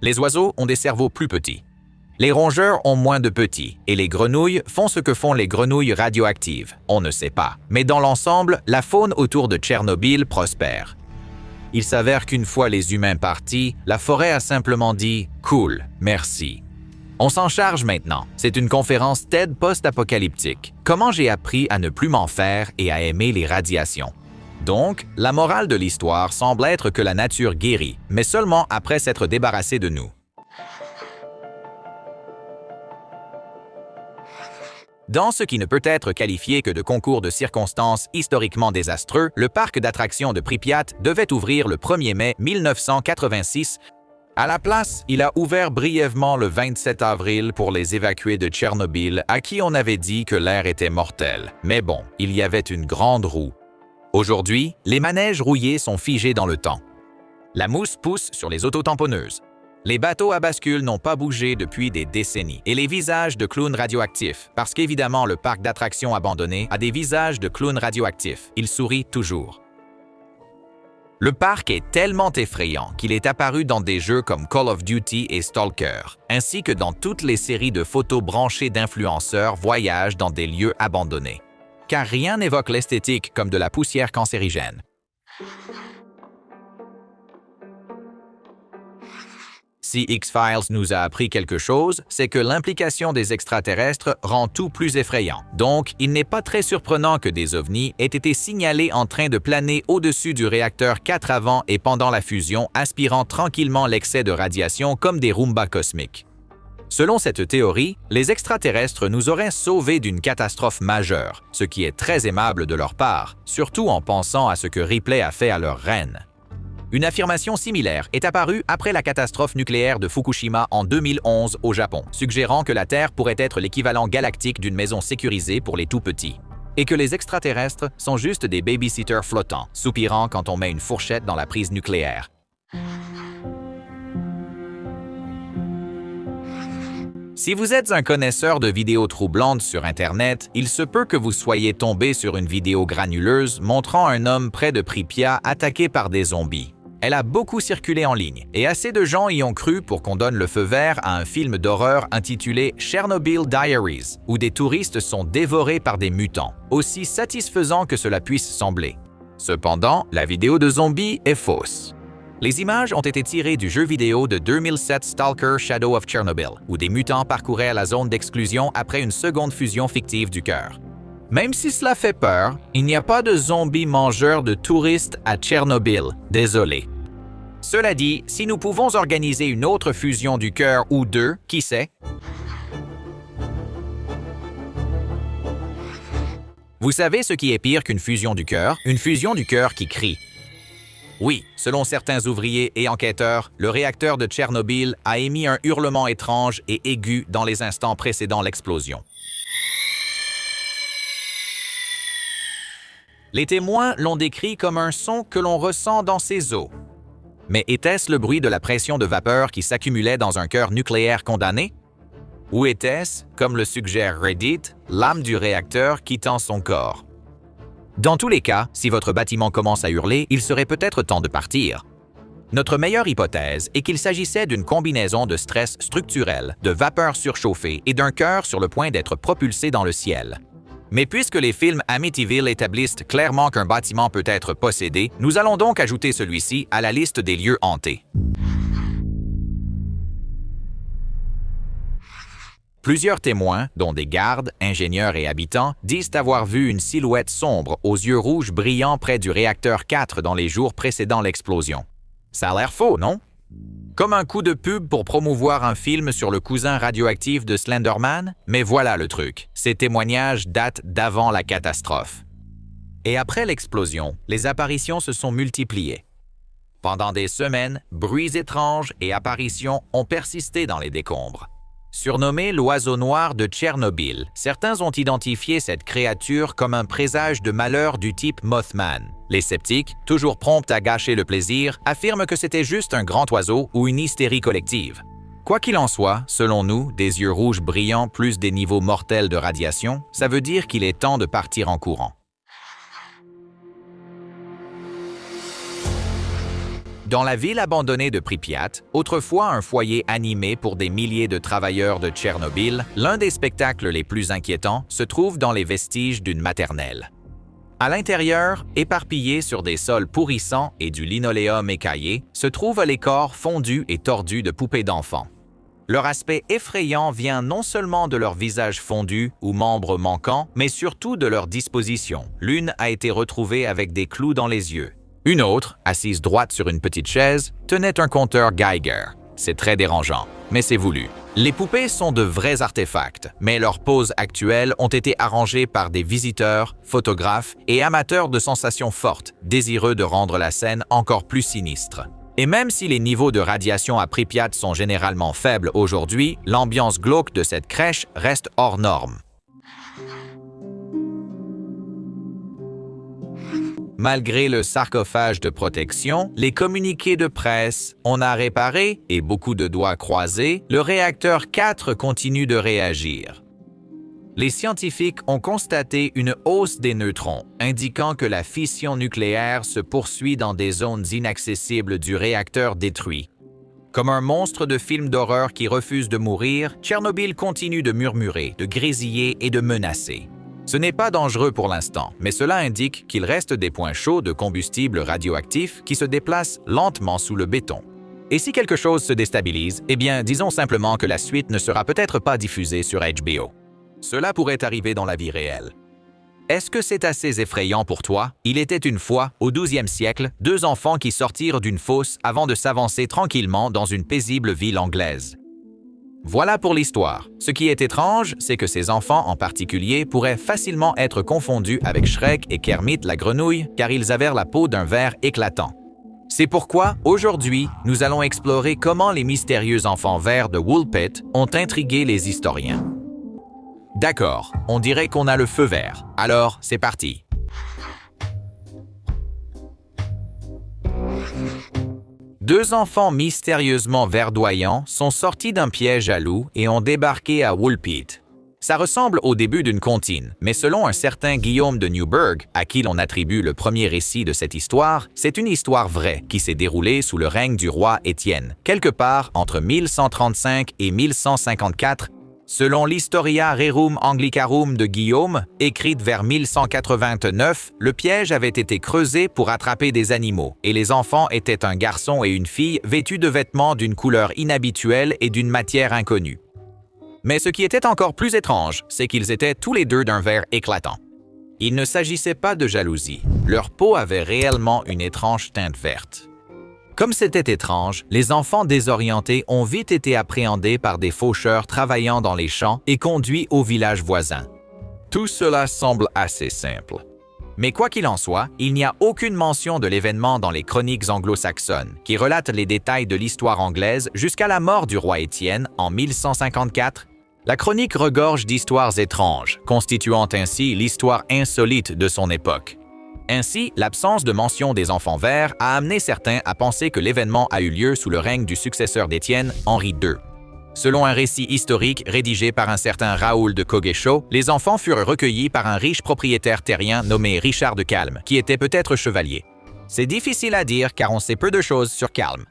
Les oiseaux ont des cerveaux plus petits. Les rongeurs ont moins de petits, et les grenouilles font ce que font les grenouilles radioactives. On ne sait pas. Mais dans l'ensemble, la faune autour de Tchernobyl prospère. Il s'avère qu'une fois les humains partis, la forêt a simplement dit « Cool, merci ». On s'en charge maintenant. C'est une conférence TED post-apocalyptique. Comment j'ai appris à ne plus m'en faire et à aimer les radiations. Donc, la morale de l'histoire semble être que la nature guérit, mais seulement après s'être débarrassée de nous. Dans ce qui ne peut être qualifié que de concours de circonstances historiquement désastreux, le parc d'attractions de Pripyat devait ouvrir le 1er mai 1986. À la place, il a ouvert brièvement le 27 avril pour les évacués de Tchernobyl à qui on avait dit que l'air était mortel. Mais bon, il y avait une grande roue. Aujourd'hui, les manèges rouillés sont figés dans le temps. La mousse pousse sur les autotamponneuses. Les bateaux à bascule n'ont pas bougé depuis des décennies. Et les visages de clowns radioactifs, parce qu'évidemment le parc d'attractions abandonné a des visages de clowns radioactifs. Ils sourient toujours. Le parc est tellement effrayant qu'il est apparu dans des jeux comme Call of Duty et Stalker, ainsi que dans toutes les séries de photos branchées d'influenceurs voyagent dans des lieux abandonnés. Car rien n'évoque l'esthétique comme de la poussière cancérigène. Si X-Files nous a appris quelque chose, c'est que l'implication des extraterrestres rend tout plus effrayant. Donc, il n'est pas très surprenant que des ovnis aient été signalés en train de planer au-dessus du réacteur 4 avant et pendant la fusion, aspirant tranquillement l'excès de radiation comme des Roombas cosmiques. Selon cette théorie, les extraterrestres nous auraient sauvés d'une catastrophe majeure, ce qui est très aimable de leur part, surtout en pensant à ce que Ripley a fait à leur reine. Une affirmation similaire est apparue après la catastrophe nucléaire de Fukushima en 2011 au Japon, suggérant que la Terre pourrait être l'équivalent galactique d'une maison sécurisée pour les tout-petits, et que les extraterrestres sont juste des babysitters flottants, soupirant quand on met une fourchette dans la prise nucléaire. Si vous êtes un connaisseur de vidéos troublantes sur Internet, il se peut que vous soyez tombé sur une vidéo granuleuse montrant un homme près de Pripyat attaqué par des zombies. Elle a beaucoup circulé en ligne, et assez de gens y ont cru pour qu'on donne le feu vert à un film d'horreur intitulé Chernobyl Diaries, où des touristes sont dévorés par des mutants, aussi satisfaisant que cela puisse sembler. Cependant, la vidéo de zombies est fausse. Les images ont été tirées du jeu vidéo de 2007 Stalker Shadow of Chernobyl, où des mutants parcouraient la zone d'exclusion après une seconde fusion fictive du cœur. Même si cela fait peur, il n'y a pas de zombies mangeurs de touristes à Tchernobyl, désolé. Cela dit, si nous pouvons organiser une autre fusion du cœur ou deux, qui sait? Vous savez ce qui est pire qu'une fusion du cœur? Une fusion du cœur qui crie. Oui, selon certains ouvriers et enquêteurs, le réacteur de Tchernobyl a émis un hurlement étrange et aigu dans les instants précédant l'explosion. Les témoins l'ont décrit comme un son que l'on ressent dans ses os. Mais était-ce le bruit de la pression de vapeur qui s'accumulait dans un cœur nucléaire condamné? Ou était-ce, comme le suggère Reddit, l'âme du réacteur quittant son corps? Dans tous les cas, si votre bâtiment commence à hurler, il serait peut-être temps de partir. Notre meilleure hypothèse est qu'il s'agissait d'une combinaison de stress structurel, de vapeur surchauffée et d'un cœur sur le point d'être propulsé dans le ciel. Mais puisque les films Amityville établissent clairement qu'un bâtiment peut être possédé, nous allons donc ajouter celui-ci à la liste des lieux hantés. Plusieurs témoins, dont des gardes, ingénieurs et habitants, disent avoir vu une silhouette sombre aux yeux rouges brillants près du réacteur 4 dans les jours précédant l'explosion. Ça a l'air faux, non? Comme un coup de pub pour promouvoir un film sur le cousin radioactif de Slenderman? Mais voilà le truc, ces témoignages datent d'avant la catastrophe. Et après l'explosion, les apparitions se sont multipliées. Pendant des semaines, bruits étranges et apparitions ont persisté dans les décombres. Surnommé l'oiseau noir de Tchernobyl, certains ont identifié cette créature comme un présage de malheur du type Mothman. Les sceptiques, toujours prompts à gâcher le plaisir, affirment que c'était juste un grand oiseau ou une hystérie collective. Quoi qu'il en soit, selon nous, des yeux rouges brillants plus des niveaux mortels de radiation, ça veut dire qu'il est temps de partir en courant. Dans la ville abandonnée de Pripyat, autrefois un foyer animé pour des milliers de travailleurs de Tchernobyl, l'un des spectacles les plus inquiétants se trouve dans les vestiges d'une maternelle. À l'intérieur, éparpillés sur des sols pourrissants et du linoléum écaillé, se trouvent les corps fondus et tordus de poupées d'enfants. Leur aspect effrayant vient non seulement de leur visage fondu ou membres manquants, mais surtout de leur disposition. L'une a été retrouvée avec des clous dans les yeux. Une autre, assise droite sur une petite chaise, tenait un compteur Geiger. C'est très dérangeant, mais c'est voulu. Les poupées sont de vrais artefacts, mais leurs poses actuelles ont été arrangées par des visiteurs, photographes et amateurs de sensations fortes, désireux de rendre la scène encore plus sinistre. Et même si les niveaux de radiation à Pripyat sont généralement faibles aujourd'hui, l'ambiance glauque de cette crèche reste hors norme. Malgré le sarcophage de protection, les communiqués de presse, on a réparé, et beaucoup de doigts croisés, le réacteur 4 continue de réagir. Les scientifiques ont constaté une hausse des neutrons, indiquant que la fission nucléaire se poursuit dans des zones inaccessibles du réacteur détruit. Comme un monstre de film d'horreur qui refuse de mourir, Tchernobyl continue de murmurer, de grésiller et de menacer. Ce n'est pas dangereux pour l'instant, mais cela indique qu'il reste des points chauds de combustible radioactif qui se déplacent lentement sous le béton. Et si quelque chose se déstabilise, eh bien, disons simplement que la suite ne sera peut-être pas diffusée sur HBO. Cela pourrait arriver dans la vie réelle. Est-ce que c'est assez effrayant pour toi? Il était une fois, au XIIe siècle, 2 enfants qui sortirent d'une fosse avant de s'avancer tranquillement dans une paisible ville anglaise. Voilà pour l'histoire. Ce qui est étrange, c'est que ces enfants en particulier pourraient facilement être confondus avec Shrek et Kermit la grenouille, car ils avaient la peau d'un vert éclatant. C'est pourquoi, aujourd'hui, nous allons explorer comment les mystérieux enfants verts de Woolpit ont intrigué les historiens. D'accord, on dirait qu'on a le feu vert. Alors, c'est parti. Deux enfants mystérieusement verdoyants sont sortis d'un piège à loups et ont débarqué à Woolpit. Ça ressemble au début d'une comptine, mais selon un certain Guillaume de Newburgh, à qui l'on attribue le premier récit de cette histoire, c'est une histoire vraie qui s'est déroulée sous le règne du roi Étienne, quelque part entre 1135 et 1154, selon l'Historia Rerum Anglicarum de Guillaume, écrite vers 1189, le piège avait été creusé pour attraper des animaux, et les enfants étaient un garçon et une fille vêtus de vêtements d'une couleur inhabituelle et d'une matière inconnue. Mais ce qui était encore plus étrange, c'est qu'ils étaient tous les deux d'un vert éclatant. Il ne s'agissait pas de jalousie, leur peau avait réellement une étrange teinte verte. Comme c'était étrange, les enfants désorientés ont vite été appréhendés par des faucheurs travaillant dans les champs et conduits au village voisin. Tout cela semble assez simple. Mais quoi qu'il en soit, il n'y a aucune mention de l'événement dans les chroniques anglo-saxonnes, qui relatent les détails de l'histoire anglaise jusqu'à la mort du roi Étienne en 1154. La chronique regorge d'histoires étranges, constituant ainsi l'histoire insolite de son époque. Ainsi, l'absence de mention des enfants verts a amené certains à penser que l'événement a eu lieu sous le règne du successeur d'Étienne, Henri II. Selon un récit historique rédigé par un certain Raoul de Coguéchaud, les enfants furent recueillis par un riche propriétaire terrien nommé Richard de Calme, qui était peut-être chevalier. C'est difficile à dire car on sait peu de choses sur Calm.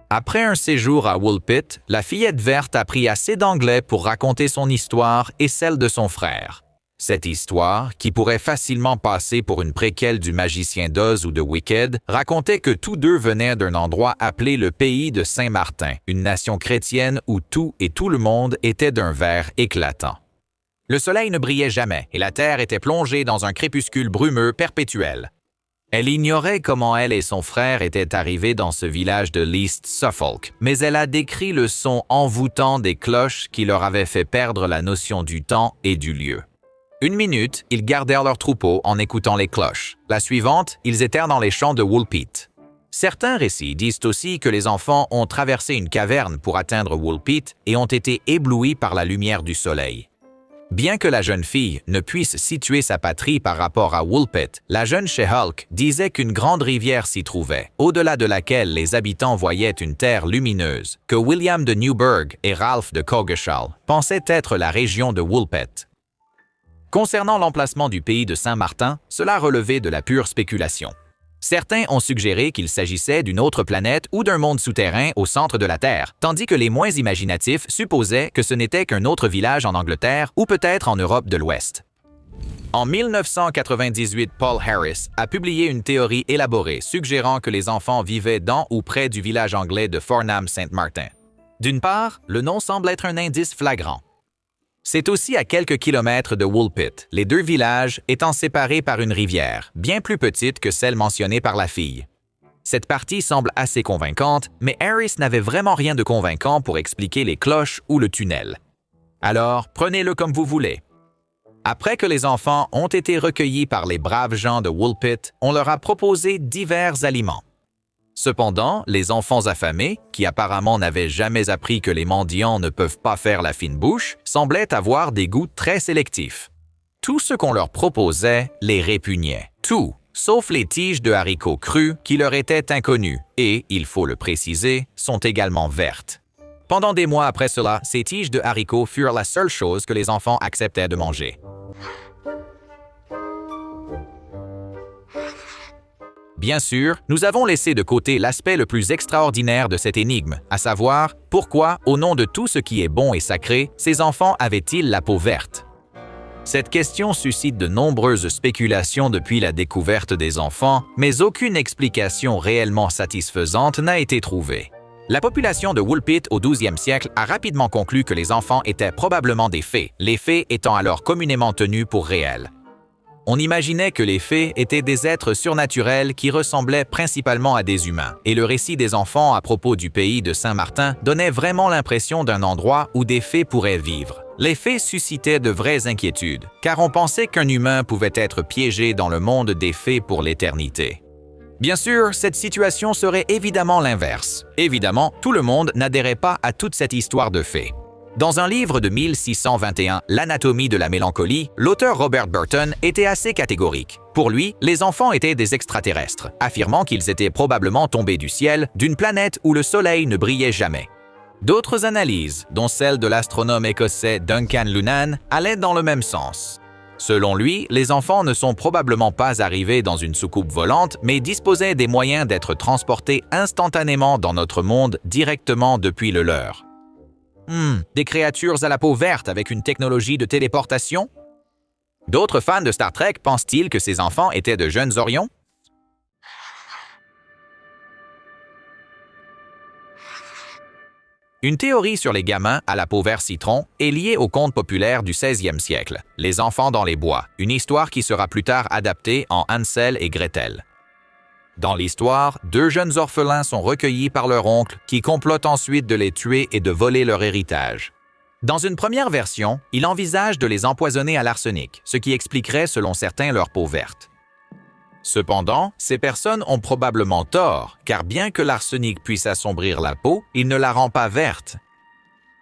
Après un séjour à Woolpit, la fillette verte a appris assez d'anglais pour raconter son histoire et celle de son frère. Cette histoire, qui pourrait facilement passer pour une préquelle du Magicien d'Oz ou de Wicked, racontait que tous deux venaient d'un endroit appelé le pays de Saint-Martin, une nation chrétienne où tout et tout le monde était d'un vert éclatant. Le soleil ne brillait jamais et la terre était plongée dans un crépuscule brumeux perpétuel. Elle ignorait comment elle et son frère étaient arrivés dans ce village de l'East Suffolk, mais elle a décrit le son envoûtant des cloches qui leur avait fait perdre la notion du temps et du lieu. Une minute, ils gardèrent leur troupeau en écoutant les cloches. La suivante, ils étaient dans les champs de Woolpit. Certains récits disent aussi que les enfants ont traversé une caverne pour atteindre Woolpit et ont été éblouis par la lumière du soleil. Bien que la jeune fille ne puisse situer sa patrie par rapport à Woolpit, la jeune She-Hulk disait qu'une grande rivière s'y trouvait, au-delà de laquelle les habitants voyaient une terre lumineuse, que William de Newburgh et Ralph de Coggeshall pensaient être la région de Woolpit. Concernant l'emplacement du pays de Saint-Martin, cela relevait de la pure spéculation. Certains ont suggéré qu'il s'agissait d'une autre planète ou d'un monde souterrain au centre de la Terre, tandis que les moins imaginatifs supposaient que ce n'était qu'un autre village en Angleterre ou peut-être en Europe de l'Ouest. En 1998, Paul Harris a publié une théorie élaborée suggérant que les enfants vivaient dans ou près du village anglais de Farnham-Saint-Martin. D'une part, le nom semble être un indice flagrant. C'est aussi à quelques kilomètres de Woolpit, les deux villages étant séparés par une rivière, bien plus petite que celle mentionnée par la fille. Cette partie semble assez convaincante, mais Harris n'avait vraiment rien de convaincant pour expliquer les cloches ou le tunnel. Alors, prenez-le comme vous voulez. Après que les enfants ont été recueillis par les braves gens de Woolpit, on leur a proposé divers aliments. Cependant, les enfants affamés, qui apparemment n'avaient jamais appris que les mendiants ne peuvent pas faire la fine bouche, semblaient avoir des goûts très sélectifs. Tout ce qu'on leur proposait les répugnait. Tout, sauf les tiges de haricots crus qui leur étaient inconnues et, il faut le préciser, sont également vertes. Pendant des mois après cela, ces tiges de haricots furent la seule chose que les enfants acceptaient de manger. Bien sûr, nous avons laissé de côté l'aspect le plus extraordinaire de cette énigme, à savoir, pourquoi, au nom de tout ce qui est bon et sacré, ces enfants avaient-ils la peau verte? Cette question suscite de nombreuses spéculations depuis la découverte des enfants, mais aucune explication réellement satisfaisante n'a été trouvée. La population de Woolpit au XIIe siècle a rapidement conclu que les enfants étaient probablement des fées, les fées étant alors communément tenues pour réelles. On imaginait que les fées étaient des êtres surnaturels qui ressemblaient principalement à des humains, et le récit des enfants à propos du pays de Saint-Martin donnait vraiment l'impression d'un endroit où des fées pourraient vivre. Les fées suscitaient de vraies inquiétudes, car on pensait qu'un humain pouvait être piégé dans le monde des fées pour l'éternité. Bien sûr, cette situation serait évidemment l'inverse. Évidemment, tout le monde n'adhérait pas à toute cette histoire de fées. Dans un livre de 1621, L'anatomie de la mélancolie, l'auteur Robert Burton était assez catégorique. Pour lui, les enfants étaient des extraterrestres, affirmant qu'ils étaient probablement tombés du ciel, d'une planète où le soleil ne brillait jamais. D'autres analyses, dont celle de l'astronome écossais Duncan Lunan, allaient dans le même sens. Selon lui, les enfants ne sont probablement pas arrivés dans une soucoupe volante, mais disposaient des moyens d'être transportés instantanément dans notre monde directement depuis le leur. Des créatures à la peau verte avec une technologie de téléportation? D'autres fans de Star Trek pensent-ils que ces enfants étaient de jeunes Orions? Une théorie sur les gamins à la peau vert citron est liée au conte populaire du 16e siècle, Les enfants dans les bois, une histoire qui sera plus tard adaptée en Hansel et Gretel. Dans l'histoire, deux jeunes orphelins sont recueillis par leur oncle qui complote ensuite de les tuer et de voler leur héritage. Dans une première version, il envisage de les empoisonner à l'arsenic, ce qui expliquerait selon certains leur peau verte. Cependant, ces personnes ont probablement tort, car bien que l'arsenic puisse assombrir la peau, il ne la rend pas verte.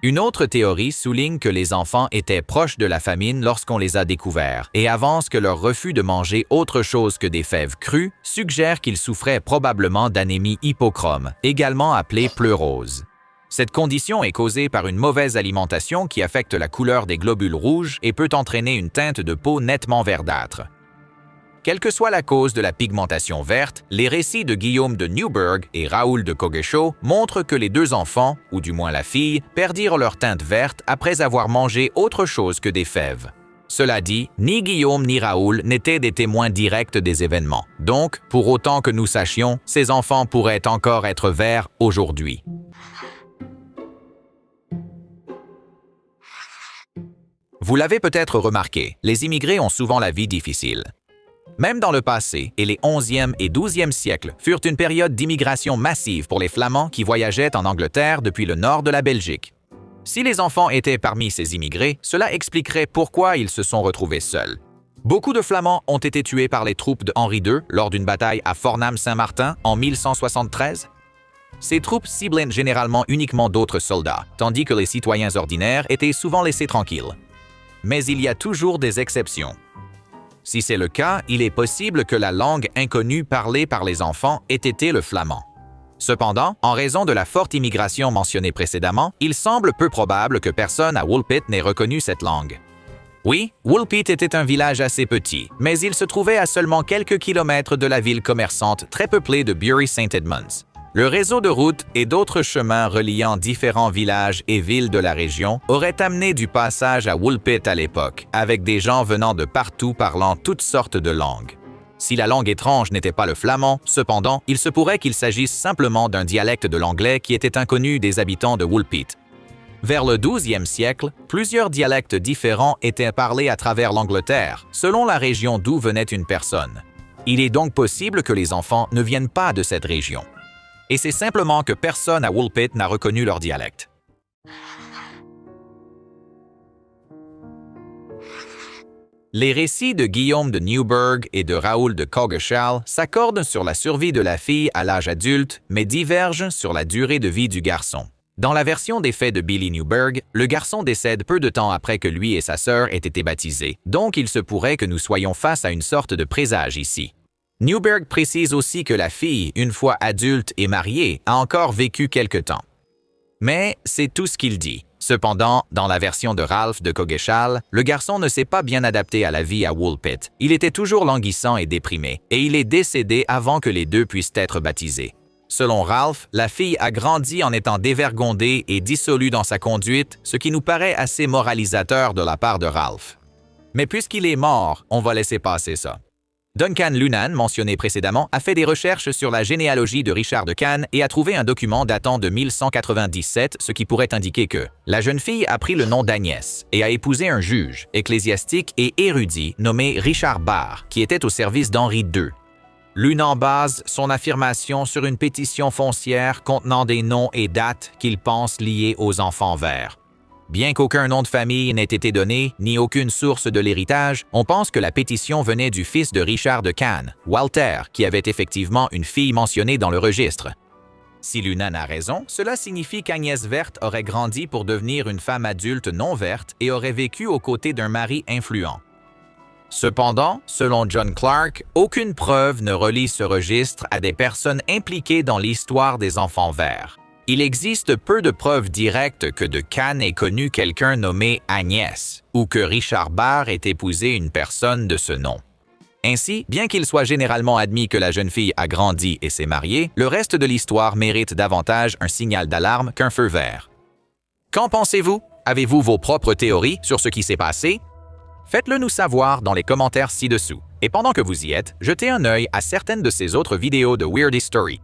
Une autre théorie souligne que les enfants étaient proches de la famine lorsqu'on les a découverts et avance que leur refus de manger autre chose que des fèves crues suggère qu'ils souffraient probablement d'anémie hypochrome, également appelée pleurose. Cette condition est causée par une mauvaise alimentation qui affecte la couleur des globules rouges et peut entraîner une teinte de peau nettement verdâtre. Quelle que soit la cause de la pigmentation verte, les récits de Guillaume de Newburgh et Raoul de Coggeshall montrent que les deux enfants, ou du moins la fille, perdirent leur teinte verte après avoir mangé autre chose que des fèves. Cela dit, ni Guillaume ni Raoul n'étaient des témoins directs des événements. Donc, pour autant que nous sachions, ces enfants pourraient encore être verts aujourd'hui. Vous l'avez peut-être remarqué, les immigrés ont souvent la vie difficile. Même dans le passé, et les 11e et 12e siècles furent une période d'immigration massive pour les Flamands qui voyageaient en Angleterre depuis le nord de la Belgique. Si les enfants étaient parmi ces immigrés, cela expliquerait pourquoi ils se sont retrouvés seuls. Beaucoup de Flamands ont été tués par les troupes de Henri II lors d'une bataille à Fornham-Saint-Martin en 1173. Ces troupes ciblaient généralement uniquement d'autres soldats, tandis que les citoyens ordinaires étaient souvent laissés tranquilles. Mais il y a toujours des exceptions. Si c'est le cas, il est possible que la langue inconnue parlée par les enfants ait été le flamand. Cependant, en raison de la forte immigration mentionnée précédemment, il semble peu probable que personne à Woolpit n'ait reconnu cette langue. Oui, Woolpit était un village assez petit, mais il se trouvait à seulement quelques kilomètres de la ville commerçante très peuplée de Bury St. Edmunds. Le réseau de routes et d'autres chemins reliant différents villages et villes de la région auraient amené du passage à Woolpit à l'époque, avec des gens venant de partout parlant toutes sortes de langues. Si la langue étrange n'était pas le flamand, cependant, il se pourrait qu'il s'agisse simplement d'un dialecte de l'anglais qui était inconnu des habitants de Woolpit. Vers le 12e siècle, plusieurs dialectes différents étaient parlés à travers l'Angleterre, selon la région d'où venait une personne. Il est donc possible que les enfants ne viennent pas de cette région. Et c'est simplement que personne à Woolpit n'a reconnu leur dialecte. Les récits de Guillaume de Newburgh et de Raoul de Coggeshall s'accordent sur la survie de la fille à l'âge adulte, mais divergent sur la durée de vie du garçon. Dans la version des faits de Billy Newburgh, le garçon décède peu de temps après que lui et sa sœur aient été baptisés, donc il se pourrait que nous soyons face à une sorte de présage ici. Newburgh précise aussi que la fille, une fois adulte et mariée, a encore vécu quelque temps. Mais c'est tout ce qu'il dit. Cependant, dans la version de Ralph de Coggeshall, le garçon ne s'est pas bien adapté à la vie à Woolpit. Il était toujours languissant et déprimé, et il est décédé avant que les deux puissent être baptisés. Selon Ralph, la fille a grandi en étant dévergondée et dissolue dans sa conduite, ce qui nous paraît assez moralisateur de la part de Ralph. Mais puisqu'il est mort, on va laisser passer ça. Duncan Lunan, mentionné précédemment, a fait des recherches sur la généalogie de Richard de Cannes et a trouvé un document datant de 1197, ce qui pourrait indiquer que la jeune fille a pris le nom d'Agnès et a épousé un juge, ecclésiastique et érudit nommé Richard Barre, qui était au service d'Henri II. Lunan base son affirmation sur une pétition foncière contenant des noms et dates qu'il pense liés aux enfants verts. Bien qu'aucun nom de famille n'ait été donné, ni aucune source de l'héritage, on pense que la pétition venait du fils de Richard de Cannes, Walter, qui avait effectivement une fille mentionnée dans le registre. Si Lunan a raison, cela signifie qu'Agnès Verte aurait grandi pour devenir une femme adulte non verte et aurait vécu aux côtés d'un mari influent. Cependant, selon John Clark, aucune preuve ne relie ce registre à des personnes impliquées dans l'histoire des enfants verts. Il existe peu de preuves directes que de Cannes ait connu quelqu'un nommé Agnès, ou que Richard Barre ait épousé une personne de ce nom. Ainsi, bien qu'il soit généralement admis que la jeune fille a grandi et s'est mariée, le reste de l'histoire mérite davantage un signal d'alarme qu'un feu vert. Qu'en pensez-vous? Avez-vous vos propres théories sur ce qui s'est passé? Faites-le nous savoir dans les commentaires ci-dessous. Et pendant que vous y êtes, jetez un œil à certaines de ces autres vidéos de Weird History.